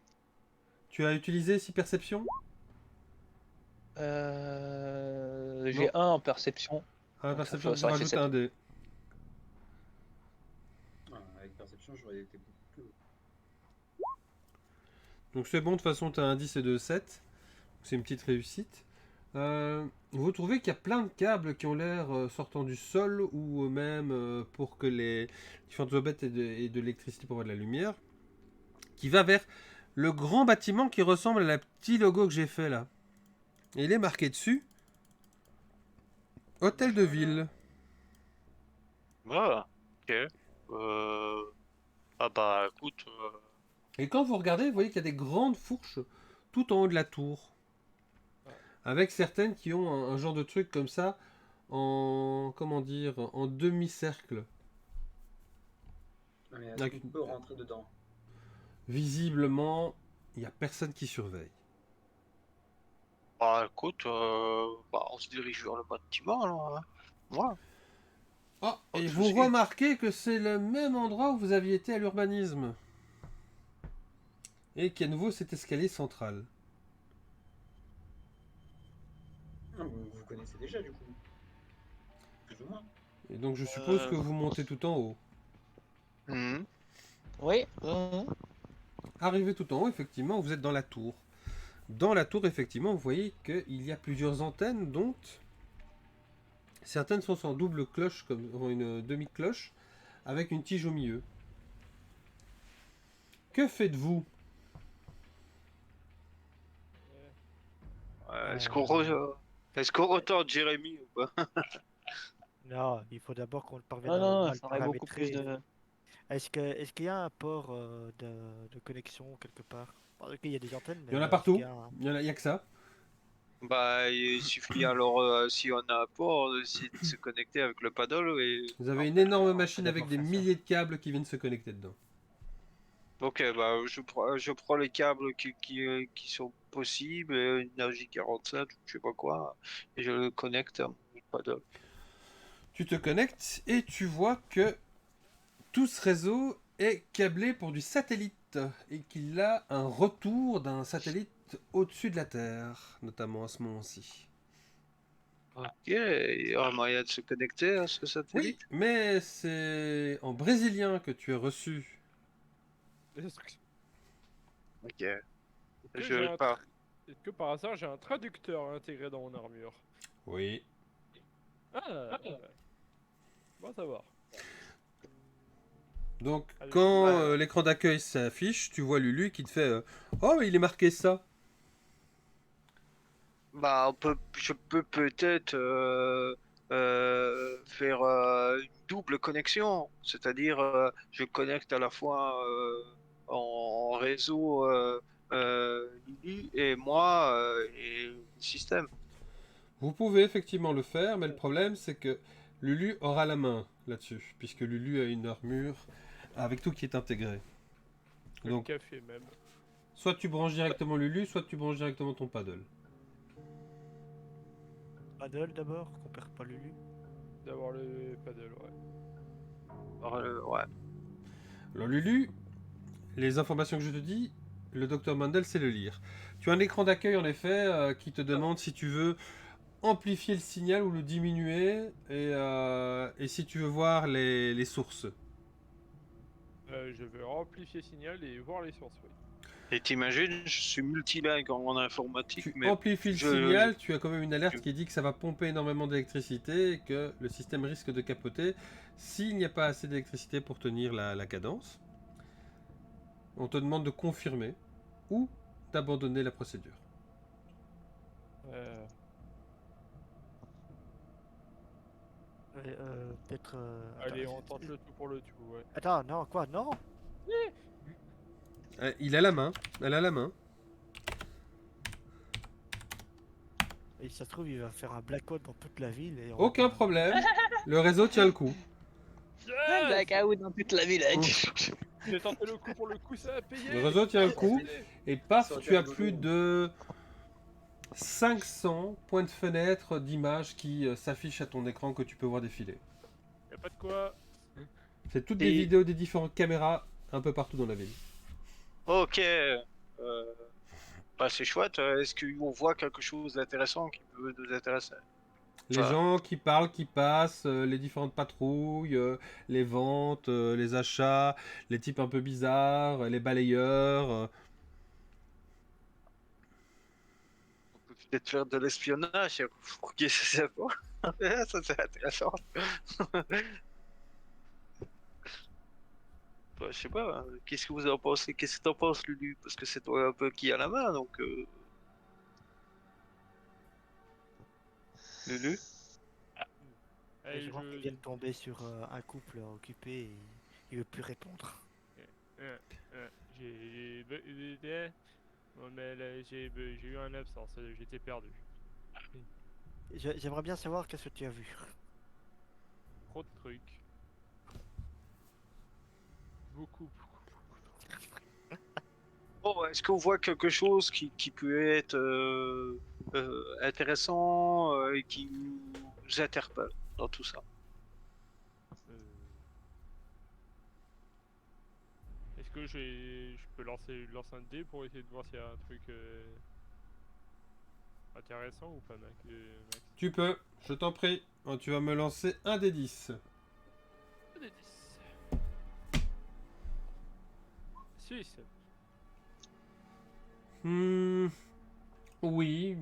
Tu as utilisé 6 perceptions? J'ai 1 en perception. À la Donc ça perception, fait- tu ça aurait fait rajoutes 7. un dé. Avec perception, j'aurais été beaucoup plus. Donc c'est bon, de toute façon, tu as un 10 et 2, 7. C'est une petite réussite. Vous trouvez qu'il y a plein de câbles qui ont l'air sortant du sol ou même pour que les différentes aubettes aient de l'électricité pour avoir de la lumière, qui va vers le grand bâtiment qui ressemble à la petit logo que j'ai fait là. Et il est marqué dessus Hôtel de ville. Ah, ok. Ah bah, écoute, Et quand vous regardez, vous voyez qu'il y a des grandes fourches tout en haut de la tour. Avec certaines qui ont un genre de truc comme ça en comment dire en demi-cercle. Mais est-ce Avec qu'on peut rentrer dedans? Visiblement, il n'y a personne qui surveille. bah, écoute, bah, on se dirige vers le bâtiment, là, hein. Voilà. Ah, Pas et de vous souci. remarquez que c'est le même endroit où vous aviez été à l'urbanisme. Et qu'il y a à nouveau cet escalier central. Non, vous connaissez déjà du coup. Plus ou moins. Et donc je suppose que vous montez tout en haut. Mhm. Oui. Arrivé tout en haut, effectivement, vous êtes dans la tour. Dans la tour, effectivement, vous voyez qu'il y a plusieurs antennes, dont certaines sont en double cloche, comme une demi-cloche, avec une tige au milieu. Que faites-vous? Est-ce qu'on retourne Jérémy ou pas? Non, il faut d'abord qu'on parvienne Non, non, à le ça aurait beaucoup plus paramétrer. de. Est-ce qu'il y a un port de connexion quelque part? Parce qu'il y a des antennes, Il y en a est-ce partout. qu'il y a Il y a que ça. Bah, il suffit alors, si on a un port, d'essayer de se connecter avec le paddle et... Vous avez une on énorme peut machine avec d'abord des faire ça. milliers de câbles qui viennent se connecter dedans. Ok, bah, je prends les câbles qui sont possibles, une RJ47 ou je sais pas quoi, et je le connecte à mon paddle. Tu te connectes et tu vois que tout ce réseau est câblé pour du satellite et qu'il a un retour d'un satellite au-dessus de la Terre, notamment à ce moment-ci. Ok, il y a un moyen de se connecter à ce Oui, satellite? mais c'est en brésilien que tu as reçu Des instructions. Ok. Est-ce que Je j'ai un pars. Est-ce que par hasard j'ai un traducteur intégré dans mon armure? Oui. Ah, bon à savoir. Donc, Allez, quand Ouais. l'écran d'accueil s'affiche, tu vois Lulu qui te fait oh, mais il est marqué ça. Bah, je peux peut-être faire une double connexion, c'est-à-dire je connecte à la fois en réseau Lily et moi et le système. Vous pouvez effectivement le faire, mais le problème c'est que Lulu aura la main là-dessus, puisque Lulu a une armure avec tout qui est intégré. que le Donc, café même. soit tu branches directement Lulu, soit tu branches directement ton paddle. Paddle d'abord, qu'on perd pas Lulu. D'avoir le paddle, ouais. Alors, ouais. Alors Lulu, les informations que je te dis, le docteur Mandel sait le lire. Tu as un écran d'accueil en effet qui te demande si tu veux amplifier le signal ou le diminuer et si tu veux voir les sources. Je vais amplifier signal et voir les sources, oui. Et t'imagines, je suis multilingue en informatique, Tu mais amplifies le je, je- signal, tu as quand même une alerte qui dit que ça va pomper énormément d'électricité et que le système risque de capoter s'il n'y a pas assez d'électricité pour tenir la cadence. On te demande de confirmer ou d'abandonner la procédure. Euh, Peut-être. Allez, on tente le tout pour le tout, ouais. Attends, non, quoi, non? Il a la main, elle a la main. Et si ça se trouve, il va faire un blackout dans toute la ville et on va Aucun pas- problème, le réseau tient le coup. Un Yes blackout dans toute la ville. J'ai tenté le coup pour le coup, ça a payé. Le réseau tient le coup. Et paf, Ça aurait tu été as rigolo. plus de 500 points de fenêtre d'images qui s'affichent à ton écran que tu peux voir défiler. Y'a pas de quoi. C'est toutes des Et- vidéos des différentes caméras un peu partout dans la ville. Ok. Bah, c'est chouette. Est-ce qu'on voit quelque chose d'intéressant qui peut nous intéresser? Les Enfin, gens qui parlent, qui passent, les différentes patrouilles, les ventes, les achats, les types un peu bizarres, les balayeurs. on peut peut-être faire de l'espionnage pour qui c'est pas. Ça, c'est intéressant. Bah, je sais pas, hein. Qu'est-ce que vous en pensez? Qu'est-ce que t'en penses, Lulu? Parce que c'est toi un peu qui a la main, donc. Lulu? Et Allez, je vois qu'il vient de tomber sur un couple occupé et il veut plus répondre. J'ai. Bon, mais là, j'ai eu un absence, j'étais perdu. J'aimerais bien savoir qu'est-ce que tu as vu. Trop de trucs. Beaucoup, beaucoup. Bon, est-ce qu'on voit quelque chose qui peut être intéressant et qui nous interpelle dans tout ça? Euh, Est-ce que je peux lancer un dé pour essayer de voir s'il y a un truc intéressant ou pas, Max? Tu peux, je t'en prie. Tu vas me lancer un des 10. Un des 10. 6. Oui.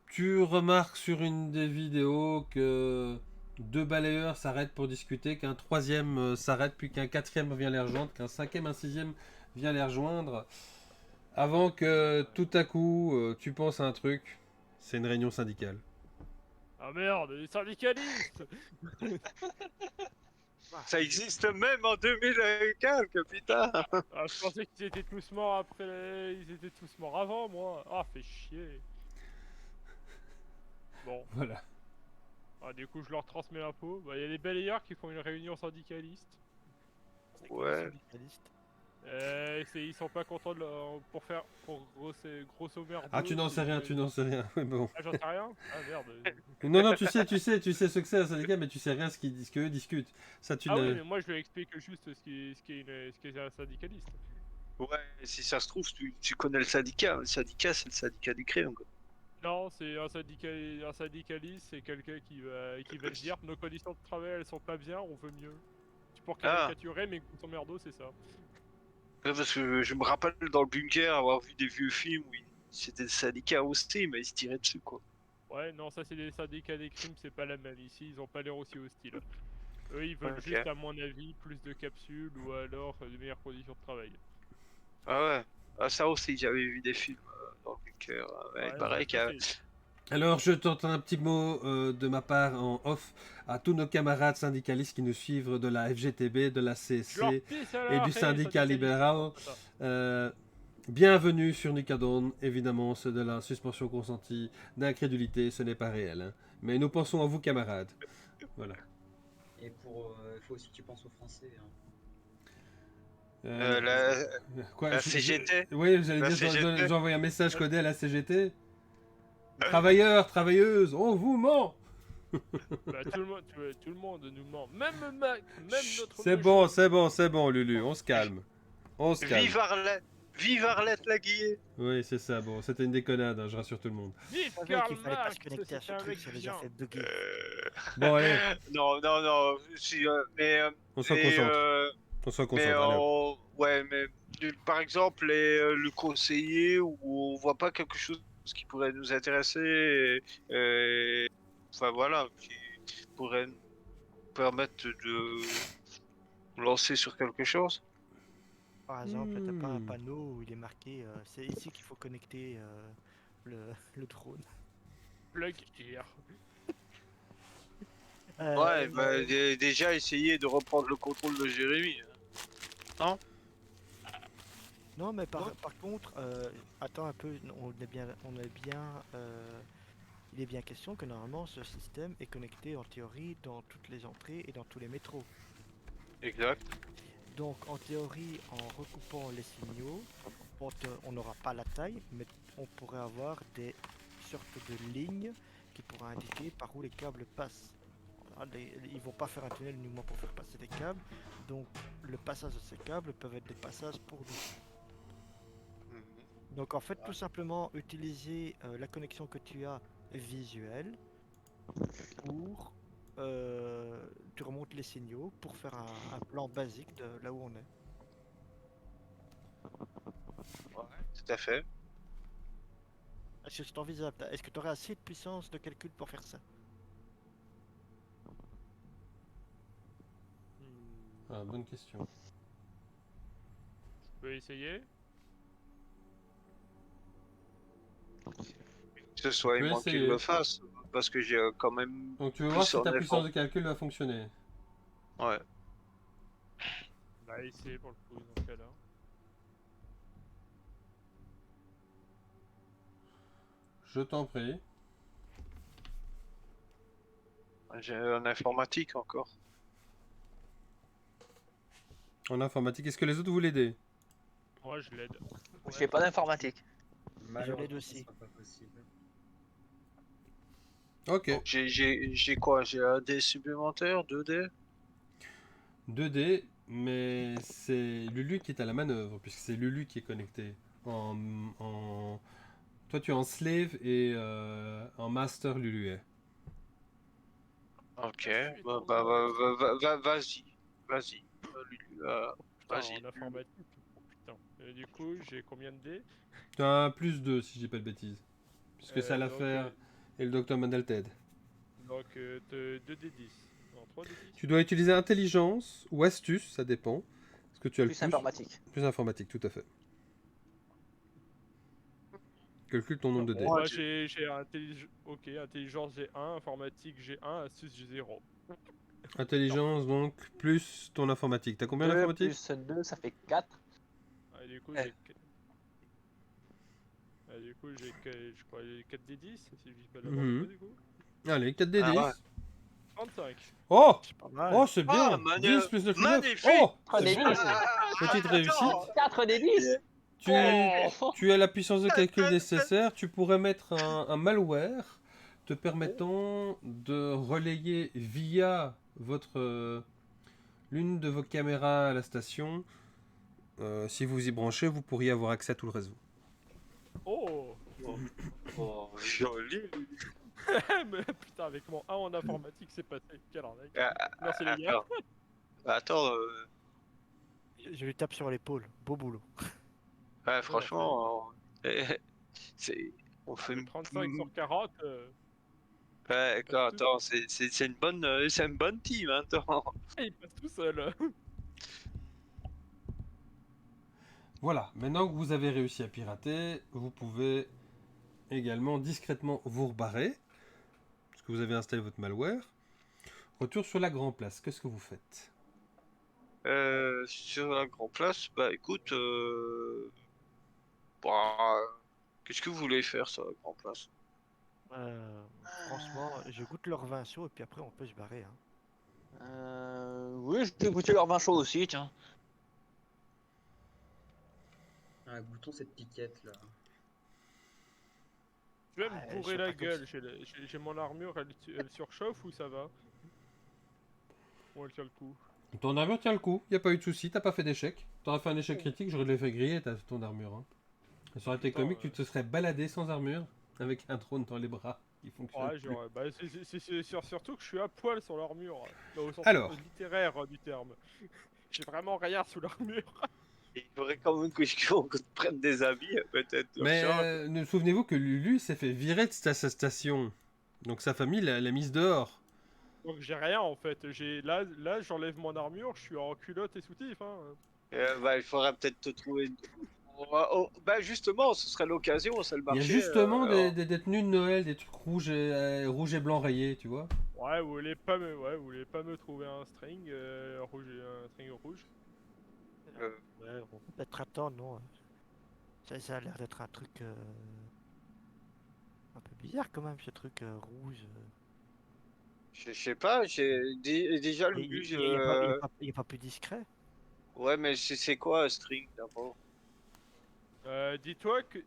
Tu remarques sur une des vidéos que deux balayeurs s'arrêtent pour discuter, qu'un troisième s'arrête, puis qu'un quatrième vient les rejoindre, qu'un cinquième, un sixième vient les rejoindre. Avant que tout à coup tu penses à un truc, c'est une réunion syndicale. Ah merde, les syndicalistes. Ça existe même en 2015, putain! Ah, je pensais qu'ils étaient tous morts après. Ils étaient tous morts avant, moi. Ah, fait chier. Bon, Voilà. ah, du coup, je leur transmets l'info. Bah, il y a les balayeurs qui font une réunion syndicaliste. C'est quoi, les Ouais. syndicalistes? Ils sont pas contents pour grosso merdo. Ah, tu n'en sais rien, tu n'en sais rien. Oui, bon. Ah, j'en sais rien. Ah merde. Non, non, tu sais ce que c'est un syndicat, mais tu sais rien ce qu'eux discutent. Ça, tu Ah ne... oui, mais moi je lui explique juste ce qu'est un syndicaliste. Ouais, si ça se trouve, tu connais le syndicat. Le syndicat, c'est le syndicat du crime, quoi. Non, c'est un syndicaliste, c'est quelqu'un qui va te dire nos conditions de travail elles sont pas bien, on veut mieux. C'est pour Ah. caricaturer, mais grosso merdo c'est ça. Parce que je me rappelle dans le bunker avoir vu des vieux films où c'était des syndicats aussi, mais ils se tiraient dessus, quoi. Ouais, non, ça c'est des syndicats des crimes, c'est pas la même. Ici, ils ont pas l'air aussi hostiles. Eux, ils veulent Ok. juste, à mon avis, plus de capsules ou alors de meilleures conditions de travail. Ah ouais. Ah, ça aussi, j'avais vu des films dans le bunker. Ouais, il Ouais, paraît qu'il y a... Alors, je tente un petit mot de ma part en off à tous nos camarades syndicalistes qui nous suivent de la FGTB, de la Je leur CSC pisse à et la du raie, syndicat syndicalistes. libéral. Attends. Bienvenue sur Nicadon. Évidemment, c'est de la suspension consentie d'incrédulité, ce n'est pas réel. Hein. Mais nous pensons à vous, camarades. Voilà. Et pour. Il faut aussi que tu penses aux Français. Hein. Quoi, la CGT. Oui, j'allais La dire, CGT. j'ai envoyé un message codé à la CGT. Travailleurs, travailleuses, on vous ment. Bah, tout le monde nous ment. Même notre C'est moche- c'est bon, Lulu, on se calme. On se calme. Vive Arlette! Vive Arlette Laguiller! Oui, c'est ça, bon, c'était une déconnade, hein, je rassure tout le monde. Vive Je savais Karl qu'il fallait pas se Marx, connecter à c'est ce un truc, mec ça les a bien. fait bugger. Bon, allez, Non, on se et, concentre. On se concentre, allez. ouais, mais par exemple, le conseiller où on voit pas quelque chose qui pourrait nous intéresser, enfin voilà, qui pourrait nous permettre de nous lancer sur quelque chose. Par exemple, t'as pas un Hmm. panneau où il est marqué c'est ici qu'il faut connecter le drone. Plug here. Ouais, bah, déjà essayer de reprendre le contrôle de Jérémy. Non? Non, mais par contre, attends un peu, il est bien question que normalement ce système est connecté en théorie dans toutes les entrées et dans tous les métros. Exact. Donc en théorie, en recoupant les signaux, on n'aura pas la taille, mais on pourrait avoir des sortes de lignes qui pourraient indiquer par où les câbles passent. Ils vont pas faire un tunnel uniquement pour faire passer des câbles, donc le passage de ces câbles peuvent être des passages pour nous. Donc en fait, tout simplement utiliser la connexion que tu as visuelle pour tu remontes les signaux pour faire un plan basique de là où on est. Ouais, tout à fait. Est-ce que c'est envisageable? Est-ce que tu aurais assez de puissance de calcul pour faire ça? Ah, bonne question. Je peux essayer. Que ce soit Tu peux moi qui essayer. le fasse, parce que j'ai quand même Donc tu veux plus voir si en ta puissance effort. de calcul va fonctionner. Ouais. On va essayer pour le coup dans ce cas-là. Je t'en prie. J'ai un informatique encore. En informatique, est-ce que les autres vous l'aidez? Moi je l'aide. Je fais pas d'informatique. Malheureusement, aussi. ce sera pas possible. Ok. Donc j'ai quoi? J'ai un dé supplémentaire, 2 dés? 2D, mais c'est Lulu qui est à la manœuvre, puisque c'est Lulu qui est connecté. En... Toi tu es en slave et en master Lulu est. Ok, Ensuite, vas-y. Vas-y. Lulu, putain, vas-y. en informatique. Putain. Du coup, j'ai combien de dés? Tu as un plus 2 si je dis pas de bêtises. Puisque c'est à Donc, l'affaire et le docteur Mandelted. Donc 2d10. Non, 3d10. Tu dois utiliser intelligence ou astuce, ça dépend. Parce que tu as le Plus plus. informatique. Plus informatique, tout à fait. Calcule ton nombre de dés. Moi j'ai Ok, intelligence j'ai 1, informatique j'ai 1, astuce j'ai 0. Intelligence donc, plus ton informatique. T'as combien 2 d'informatique? plus 2, ça fait 4. Ah, du coup j'ai je crois 4d10 si je dis pas de la Mhm. du coup. Allez, 4D10. Ah ouais. 35. Oh! C'est pas mal. Oh, c'est bien! Ah, 10 plus 9 plus 9. magnifique! Oh! C'est Des bien! 10. Petite réussite. 4 des 10. Tu as la puissance de calcul nécessaire. Tu pourrais mettre un malware te permettant de relayer via l'une de vos caméras à la station. Si vous y branchez, vous pourriez avoir accès à tout le réseau. Oh. Oh, joli. Mais putain, avec mon 1 en informatique c'est passé. Quelle arnaque. Ah, Merci les gars. Attends, Je lui tape sur l'épaule. Beau boulot. Ouais, franchement, c'est... On fait... Le 35 sur 40, Ouais, passe tout attends, c'est c'est une bonne team, hein, attends. il passe tout seul. Voilà, maintenant que vous avez réussi à pirater, vous pouvez également discrètement vous rebarrer, parce que vous avez installé votre malware. Retour sur la Grand Place, qu'est-ce que vous faites? Sur la Grand Place, bah écoute, bah, qu'est-ce que vous voulez faire sur la Grand Place? Franchement, je goûte leur vin chaud et puis après on peut se barrer. Hein. Oui, je vais goûter leur vin chaud aussi, tiens. Ah, goûtons cette piquette là. Tu vas me Ouais, je bourrer sais la pas comme gueule. ça. J'ai mon armure, elle surchauffe ou ça va? Ou elle tient le coup? Ton armure tient le coup, y a pas eu de souci, t'as pas fait d'échec. T'aurais fait un échec critique, j'aurais l'ai fait griller ton armure. Hein. Ça aurait été Putain, comique, tu te serais baladé sans armure, avec un drone dans les bras qui fonctionne ouais, plus. genre, bah, surtout que je suis à poil sur l'armure, au sens Alors. littéraire du terme. J'ai vraiment rien sous l'armure. Il faudrait quand même qu'on te prenne des habits, peut-être, Mais Urchin. souvenez-vous que Lulu s'est fait virer de sa station. Donc sa famille l'a mise dehors. Donc j'ai rien en fait. Là j'enlève mon armure, je suis en culotte et soutif. Hein. Bah, il faudrait peut-être te trouver... bah justement, ce serait l'occasion, c'est le Il y a marché. justement des détenus de Noël, des trucs rouges et blancs rayés, tu vois. Vous voulez pas me trouver un string rouge, un string rouge. Euh, Ouais, on peut peut-être attendre, non? Ça a l'air d'être un truc un peu bizarre quand même, ce truc rouge. je sais pas, déjà le Il but... il est pas, il est pas, il est pas plus discret. Ouais, mais c'est quoi un string d'abord? Dis-toi que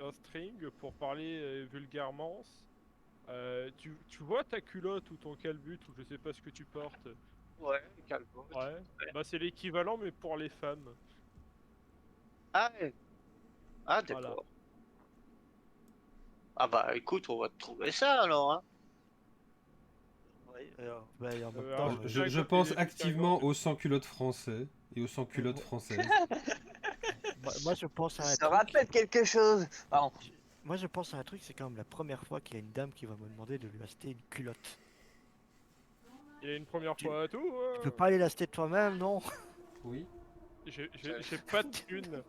un string pour parler vulgairement. Tu vois ta culotte ou ton calbut ou je sais pas ce que tu portes. Ouais, calme. Ouais. Bah c'est l'équivalent mais pour les femmes. Ah, ouais. Ah, Voilà. d'accord. Ah bah écoute, on va te trouver ça alors, hein. Oui, bah, et en même Alors, temps, Je pense activement aux sans-culottes français et aux sans-culottes moi, françaises. moi, je pense à un Ça truc. rappelle quelque chose. Pardon. Moi je pense à un truc, c'est quand même la première fois qu'il y a une dame qui va me demander de lui acheter une culotte. Il y a une première Tu- fois à tout. Tu peux pas aller l'acheter toi-même, non? Oui. J'ai pas de thune.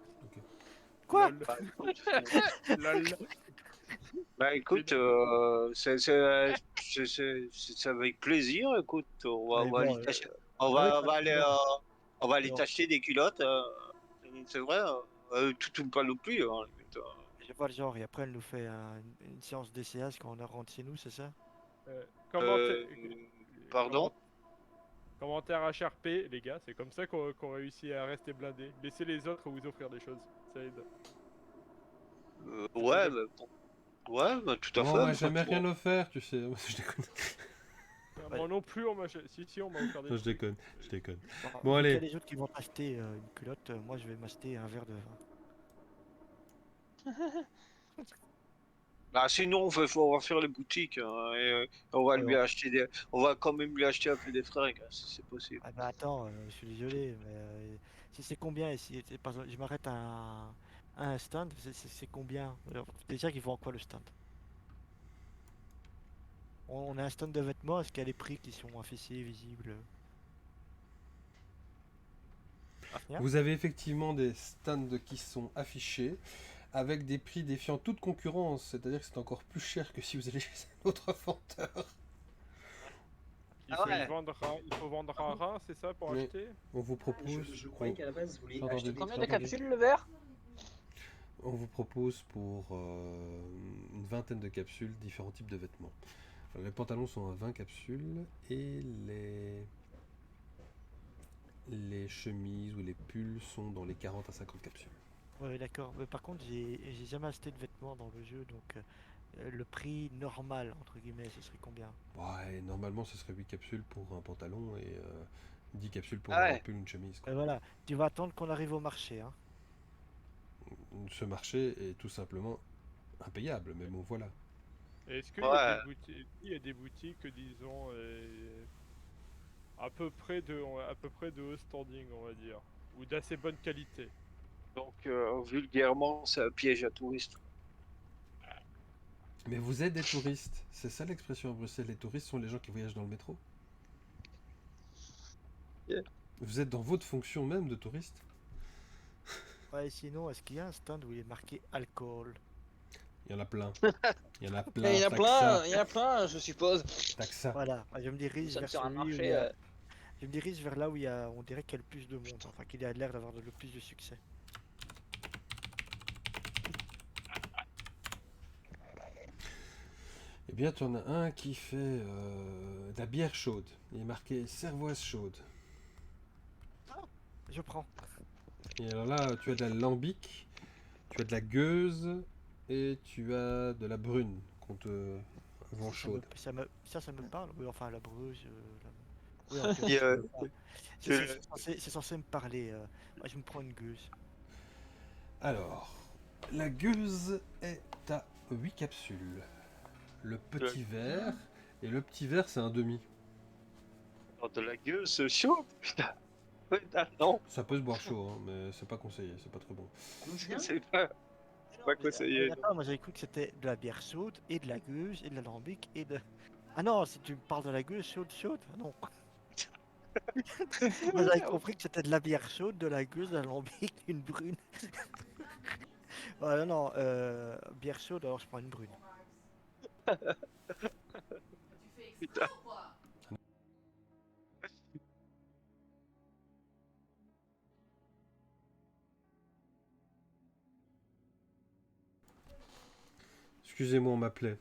Quoi? Lol. Bah écoute, Lol. bah, écoute, c'est avec plaisir. Écoute, Mais on va aller bon, t'acheter, avec on va aller, l'argument. on va aller Non, t'acheter des culottes. C'est vrai, tout ou pas non plus. Hein, limite, je vois le genre, et après elle nous fait une séance d'essayage quand on rentre chez nous, c'est ça? Commentaire, Euh, pardon? commentaire HRP, les gars, c'est comme ça qu'on réussit à rester blindé. Laissez les autres vous offrir des choses, ça aide. Ouais, bah, bon. Ouais, bah, tout à Moi, fait. on m'a Mais jamais bon. rien offert, tu sais. Je déconne. Ouais. Moi non plus, si, on m'a offert des Non, je trucs. déconne, je déconne. Bon, Bon, vu qu'il y a allez. les autres qui vont acheter une culotte, moi je vais m'acheter un verre de vin. Bah, sinon, on va faire les boutiques, hein, et on va lui Alors, acheter on va quand même lui acheter un peu des fringues, hein, si c'est possible. ah bah attends, je suis désolé, mais si c'est combien ici? Par exemple, je m'arrête à un stand, c'est combien? Alors, déjà, ils vont en quoi le stand? On a un stand de vêtements, est-ce qu'il y a des prix qui sont affichés, visibles? Rien? Vous avez effectivement des stands qui sont affichés avec des prix défiant toute concurrence, c'est-à-dire que c'est encore plus cher que si vous allez chez un autre vendeur. Il Ah faut, ouais. il faut vendre un rein, c'est ça, pour Mais- acheter? On vous propose, Je croyais qu'à la base, vous vouliez J'entendais. acheter des Combien de trucs. capsules le verre? on vous propose pour une vingtaine de capsules différents types de vêtements. Alors, les pantalons sont à 20 capsules et les chemises ou les pulls sont dans les 40 à 50 capsules. Ouais, d'accord. Mais par contre, j'ai jamais acheté de vêtements dans le jeu, donc le prix normal, entre guillemets, ce serait combien? Ouais, normalement ce serait 8 capsules pour un pantalon et 10 capsules pour Ah un ouais. pull ou une chemise. Et voilà, tu vas attendre qu'on arrive au marché, hein. Ce marché est tout simplement impayable, mais bon voilà. Est-ce qu'il y Ouais. a des boutiques, disons, à peu près de haut standing, on va dire? ou d'assez bonne qualité. Donc, vulgairement, c'est un piège à touristes. Mais vous êtes des touristes. C'est ça l'expression à Bruxelles. Les touristes sont les gens qui voyagent dans le métro. Yeah. Vous êtes dans votre fonction même de touriste. Ouais, sinon, est-ce qu'il y a un stand où il est marqué alcool? Il y en a plein. Il y en a Et plein. il y en a T'as que plein, ça. il y en a plein, je suppose. T'as que ça. Voilà, je me dirige Nous sommes vers sur un celui où il marché. y a... Je me dirige vers là où il y a, on dirait qu'il y a le plus de monde, enfin qu'il a l'air d'avoir le plus de succès. Eh bien, tu en as un qui fait de la bière chaude. Il est marqué cervoise chaude. Je prends. Et alors là, tu as de la lambic, tu as de la gueuse et tu as de la brune qu'on te vend chaude. Ça me parle, oui, enfin la breuse. Oui, ok, Et, ça me parle. tu- C'est censé me parler. Moi, je me prends une gueuse. Alors, la gueuse est à 8 capsules. Le petit verre, et le petit verre c'est un demi. Oh, de la gueuse chaude, putain. Ouais, ah, non, Ça peut se boire chaud, hein, mais c'est pas conseillé, c'est pas très bon. Combien? c'est pas conseillé. non. Attends, moi j'avais cru que c'était de la bière chaude et de la gueuse et de l'alambic et de. Ah non, si tu me parles de la gueuse chaude, ah non. Moi j'avais compris que c'était de la bière chaude, de la gueuse, de l'alambic, une brune. Voilà, non, bière chaude, alors je prends une brune. Putain. Excusez-moi, on m'appelait.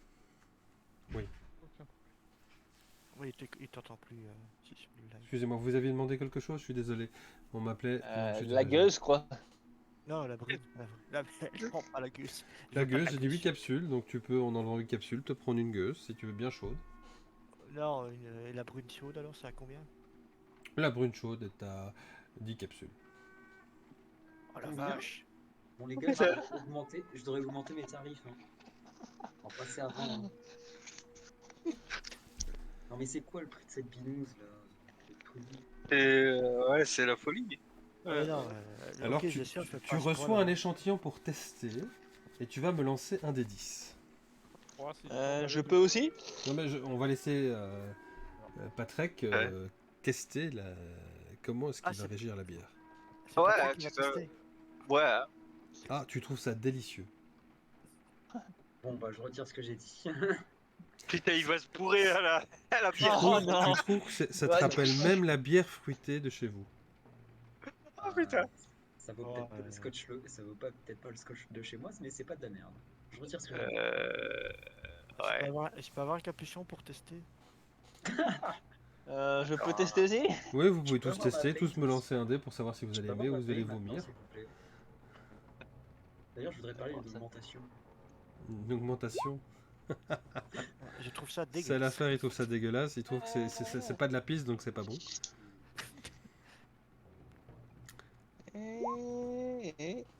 Oui, il t'entend plus sur le live. Excusez-moi, vous aviez demandé quelque chose, je suis désolé. On m'appelait. donc j'ai La dit- gueuse, quoi. Non, la brune. Non, pas la gueuse. Je La veux pas gueuse, j'ai dit 8 capsules, donc tu peux, en enlevant 8 capsules, te prendre une gueuse si tu veux bien chaude. Non, et la brune chaude alors, c'est à combien? La brune chaude est à 10 capsules. Oh la Combien? vache! Bon, les gars, je devrais augmenter mes tarifs. Hein. En passer avant. Hein. Non, mais c'est quoi le prix de cette binouse là? Le prix. Et ouais, c'est la folie. Ouais, non, Alors ok, tu, bien sûr, je fais tu pas ce reçois point-là. un échantillon pour tester et tu vas me lancer un des 10. Pour voir si tu t'en Je avais peux deux. aussi? Non mais on va laisser Patrick tester comment est-ce qu'il Ah, va c'est régir la bière. c'est Ouais, Patrick qui va tu peux- tester. Ouais. Ah, tu trouves ça délicieux. Bon, bah, je retire ce que j'ai dit. Putain, il va se bourrer à la Tu bière. Oh trouves, non. tu trouves que ça te Ouais. rappelle même la bière fruitée de chez vous. Oh putain. Ça vaut Oh, peut-être pas le scotch, ça vaut peut-être pas le scotch de chez moi, mais c'est pas de la merde. Je retire ce que j'ai dit. Ouais. Je peux avoir un capuchon pour tester? Je peux tester aussi? Oui, vous pouvez peux tous avoir ma tester, paye, tous me tous. lancer un dé pour savoir si vous Je allez peux avoir aimer ou ma vous allez paye maintenant, vomir. s'il vous plaît. D'ailleurs, je voudrais parler D'accord, ça. d'augmentation. Une augmentation. Je trouve ça C'est dégueulasse. l'affaire, il trouve ça dégueulasse, il trouve que c'est pas de la piste donc c'est pas bon.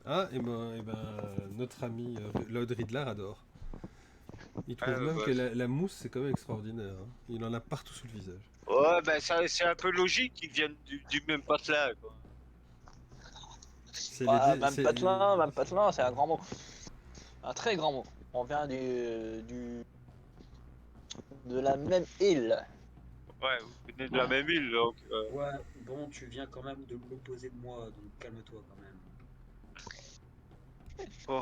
Ah, et ben notre ami Lord Riddler adore. Il trouve même bah, que la mousse c'est quand même extraordinaire. Hein. Il en a partout sous le visage. Ouais, ben ça, c'est un peu logique qu'ils viennent du même patelin, quoi. C'est Ouais, les dé- même c'est- patelin, c'est un grand mot. Un très grand mot. On vient de la même île. Ouais, vous venez de la même île, donc... Ouais, bon, tu viens quand même de l'opposé de moi, donc calme-toi quand même. Bon,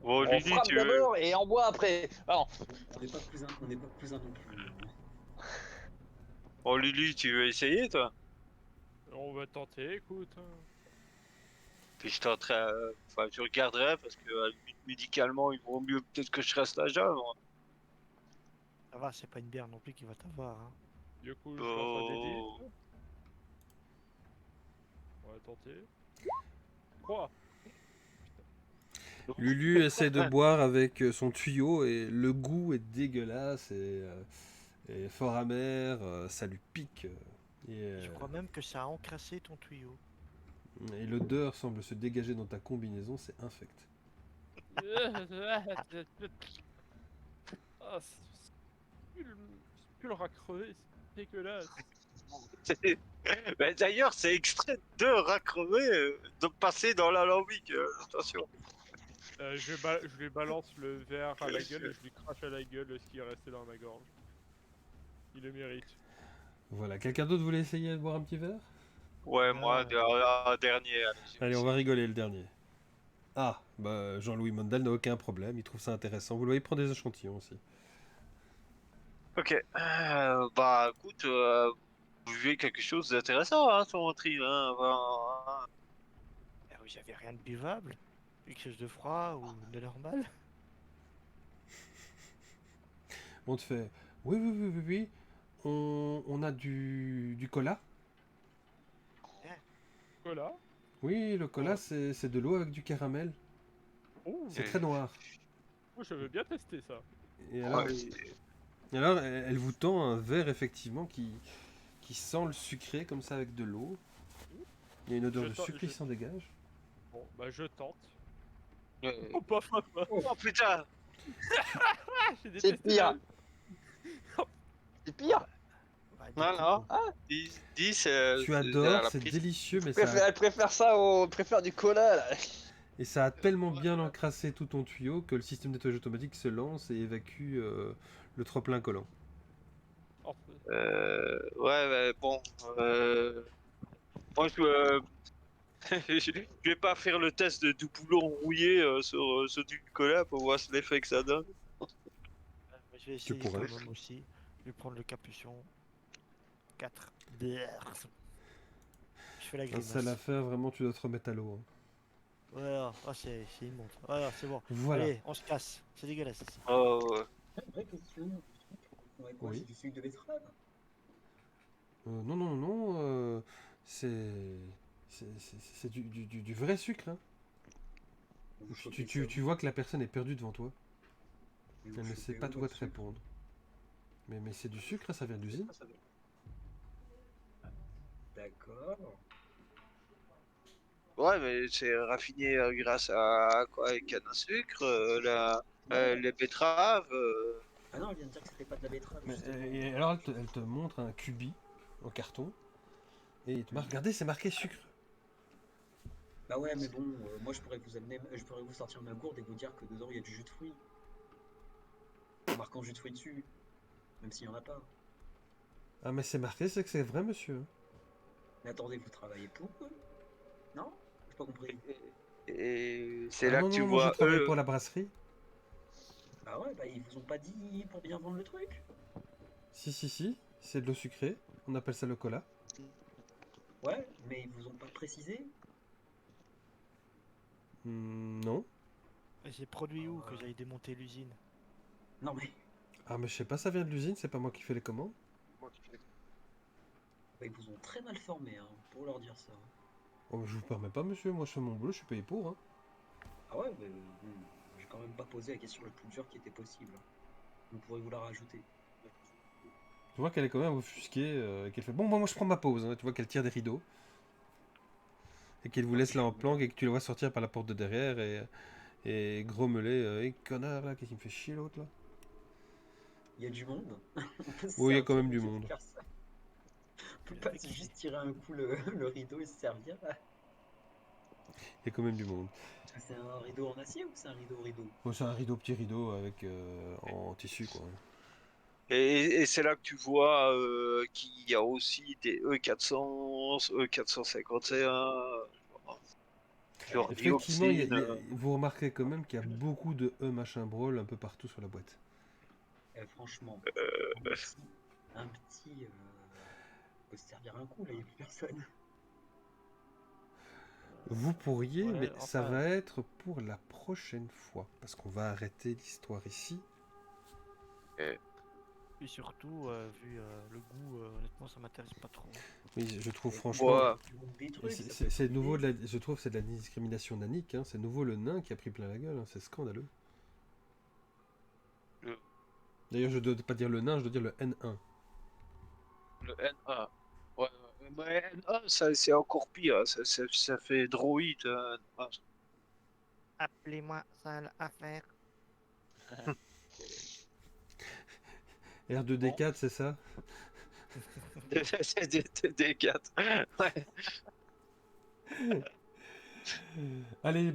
bon On Lily, frappe tu veux... d'abord et on boit après. Alors, On n'est pas cousin, on n'est pas cousin non plus. Hein. Bon, Lily, tu veux essayer, toi? On va tenter, écoute. Hein. Puis je tenterai... Enfin, je regarderai, parce que à la limite, médicalement, il vaut mieux peut-être que je reste à jeun, moi. Ça va, c'est pas une bière non plus qui va t'avoir. Hein. Du coup, je lance un des Oh. 10. On va tenter. 3. Lulu essaie de boire avec son tuyau et le goût est dégueulasse et fort amer, ça lui pique. Je crois même que ça a encrassé ton tuyau. Et l'odeur semble se dégager dans ta combinaison, c'est infect. Ah, c'est plus le rat crevé, c'est dégueulasse. Mais d'ailleurs, c'est extrait de racrever, de passer dans l'alambic. Attention. Je lui balance le verre à la gueule et je lui crache à la gueule ce qui est resté dans ma gorge. Il le mérite. Voilà, quelqu'un d'autre voulait essayer de boire un petit verre? Ouais, moi, un dernier. Allez, on va rigoler le dernier. Ah, bah Jean-Louis Mondal n'a aucun problème, il trouve ça intéressant. Vous le voyez prendre des échantillons aussi. Ok. Bah, écoute, vous vivez quelque chose d'intéressant, hein, sur votre île, hein. Vous avez rien de buvable? Quelque chose de froid ou de normal? On te fait, oui, oui, oui, oui, oui. On a du cola. Voilà. Oui, le cola, Oh. c'est de l'eau avec du caramel. Oh, C'est très noir. je veux bien tester ça. Et alors, Ouais, elle vous tend un verre, effectivement, qui sent le sucré, comme ça, avec de l'eau. Il y a une odeur Je de tente- sucre qui s'en dégage. Bon, bah je tente. euh, Oh, paf, paf, paf. Oh putain! Ah, j'ai C'est détesté pire. la... C'est pire. Bah, du Voilà. coup, 10, Tu c'est à adores, la c'est prise. délicieux, mais Elle préfère ça au... préfère du cola, là. et ça a tellement bien encrassé tout ton tuyau que le système de nettoyage automatique se lance et évacue le trop-plein collant. Oh, Ouais, ouais, bon. Moi, je vais pas faire le test de du boulon rouillé sur du cola pour voir l'effet que ça donne. je vais Tu essayer pourrais. quand même aussi. Je vais prendre le capuchon. 4. Je fais la Un grimace. seul affaire, vraiment, tu dois te remettre à l'eau. Hein. Voilà, ah, c'est immonde. Voilà, c'est bon. Voilà. Allez, on se casse. C'est dégueulasse ici. Oh, ouais. Vraie question. Ouais, quoi, Oui. c'est du sucre de betterave? Non, non, non, c'est c'est du vrai sucre. Hein. Vous Tu, chopez tu, ça tu où? vois que la personne est perdue devant toi. Mais vous Elle ne sait chopez pas où, de quoi votre te sucre? répondre. Mais c'est du sucre, ça vient de l'usine. D'accord. Ouais, mais c'est raffiné grâce à quoi? Avec canne à sucre, Non. les betteraves. Ah non, elle vient de dire que c'était pas de la betterave, Mais, justement. et alors elle te montre un cubi en carton. Et il te marque, regardez, c'est marqué sucre. Bah ouais, mais bon, moi je pourrais vous sortir ma gourde et vous dire que dedans il y a du jus de fruits. En marquant jus de fruits dessus, même s'il y en a pas. Ah mais c'est marqué, c'est que c'est vrai, monsieur. Mais attendez, vous travaillez pour eux? Non? J'ai pas compris. Et c'est Ah là non, que tu non, moi je vois travaille eux. pour la brasserie. Bah ouais, bah ils vous ont pas dit pour bien vendre le truc? Si, si, si, c'est de l'eau sucrée. On appelle ça le cola. Ouais, mais ils vous ont pas précisé? Non. Et c'est produit où que j'aille démonter l'usine? Non mais, Ah mais je sais pas, ça vient de l'usine, c'est pas moi qui fais les commandes. bah, ils vous ont très mal formé, hein, pour leur dire ça. Oh, je vous permets pas, monsieur, moi je fais mon boulot, je suis payé pour. Hein. Ah ouais, mais bon, j'ai quand même pas posé la question la plus dure qui était possible. On pourrait vous la rajouter. Tu vois qu'elle est quand même offusquée, qu'elle fait bon, moi je prends ma pause. Hein. Tu vois qu'elle tire des rideaux. Et qu'elle vous laisse là en planque et que tu la vois sortir par la porte de derrière et grommeler. Hé connard là, qu'est-ce qui me fait chier l'autre là? Il y a du monde. On peut se Oui, il y a quand servir même du aussi de monde. faire ça. On peut Il pas avait qui- juste tirer un coup le rideau et se servir. Il y a quand même du monde. C'est un rideau en acier ou c'est un rideau? Bon, c'est un petit rideau avec en tissu quoi. Et c'est là que tu vois qu'il y a aussi des E400, E451, genre Effectivement, dioxine. vous remarquez quand même qu'il y a beaucoup de E machin brol un peu partout sur la boîte. Franchement, un petit peut se servir un coup là, il n'y a plus personne. Vous pourriez, Ouais, mais ça enfin, va être pour la prochaine fois. Parce qu'on va arrêter l'histoire ici. et surtout, vu le goût, honnêtement, ça m'intéresse pas trop. Oui, je trouve Et franchement. Ouais. tu montes des trucs, ça peut C'est nouveau, coûter. je trouve que c'est de la discrimination nanique. Hein. C'est nouveau le nain qui a pris plein la gueule. Hein. C'est scandaleux. Le, D'ailleurs, je dois pas dire le nain, je dois dire le N1. le N1. Ouais, mais N1, c'est encore pire. Ça fait droïde. N1. Appelez-moi sale affaire. R2D4, c'est ça? Des 4. Ouais. Allez,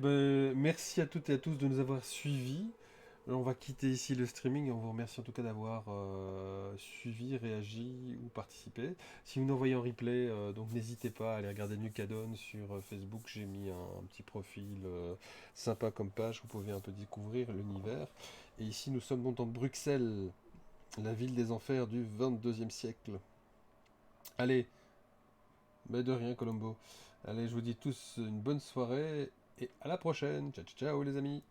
merci à toutes et à tous de nous avoir suivis. On va quitter ici le streaming. On vous remercie en tout cas d'avoir suivi, réagi ou participé. Si vous nous envoyez en replay, donc n'hésitez pas à aller regarder Nucadon sur Facebook. J'ai mis un petit profil sympa comme page. Vous pouvez un peu découvrir l'univers. Et ici, nous sommes donc dans Bruxelles, la ville des enfers du 22e siècle. Allez, mais de rien, Colombo. Allez, je vous dis tous une bonne soirée et à la prochaine. Ciao, ciao, ciao les amis.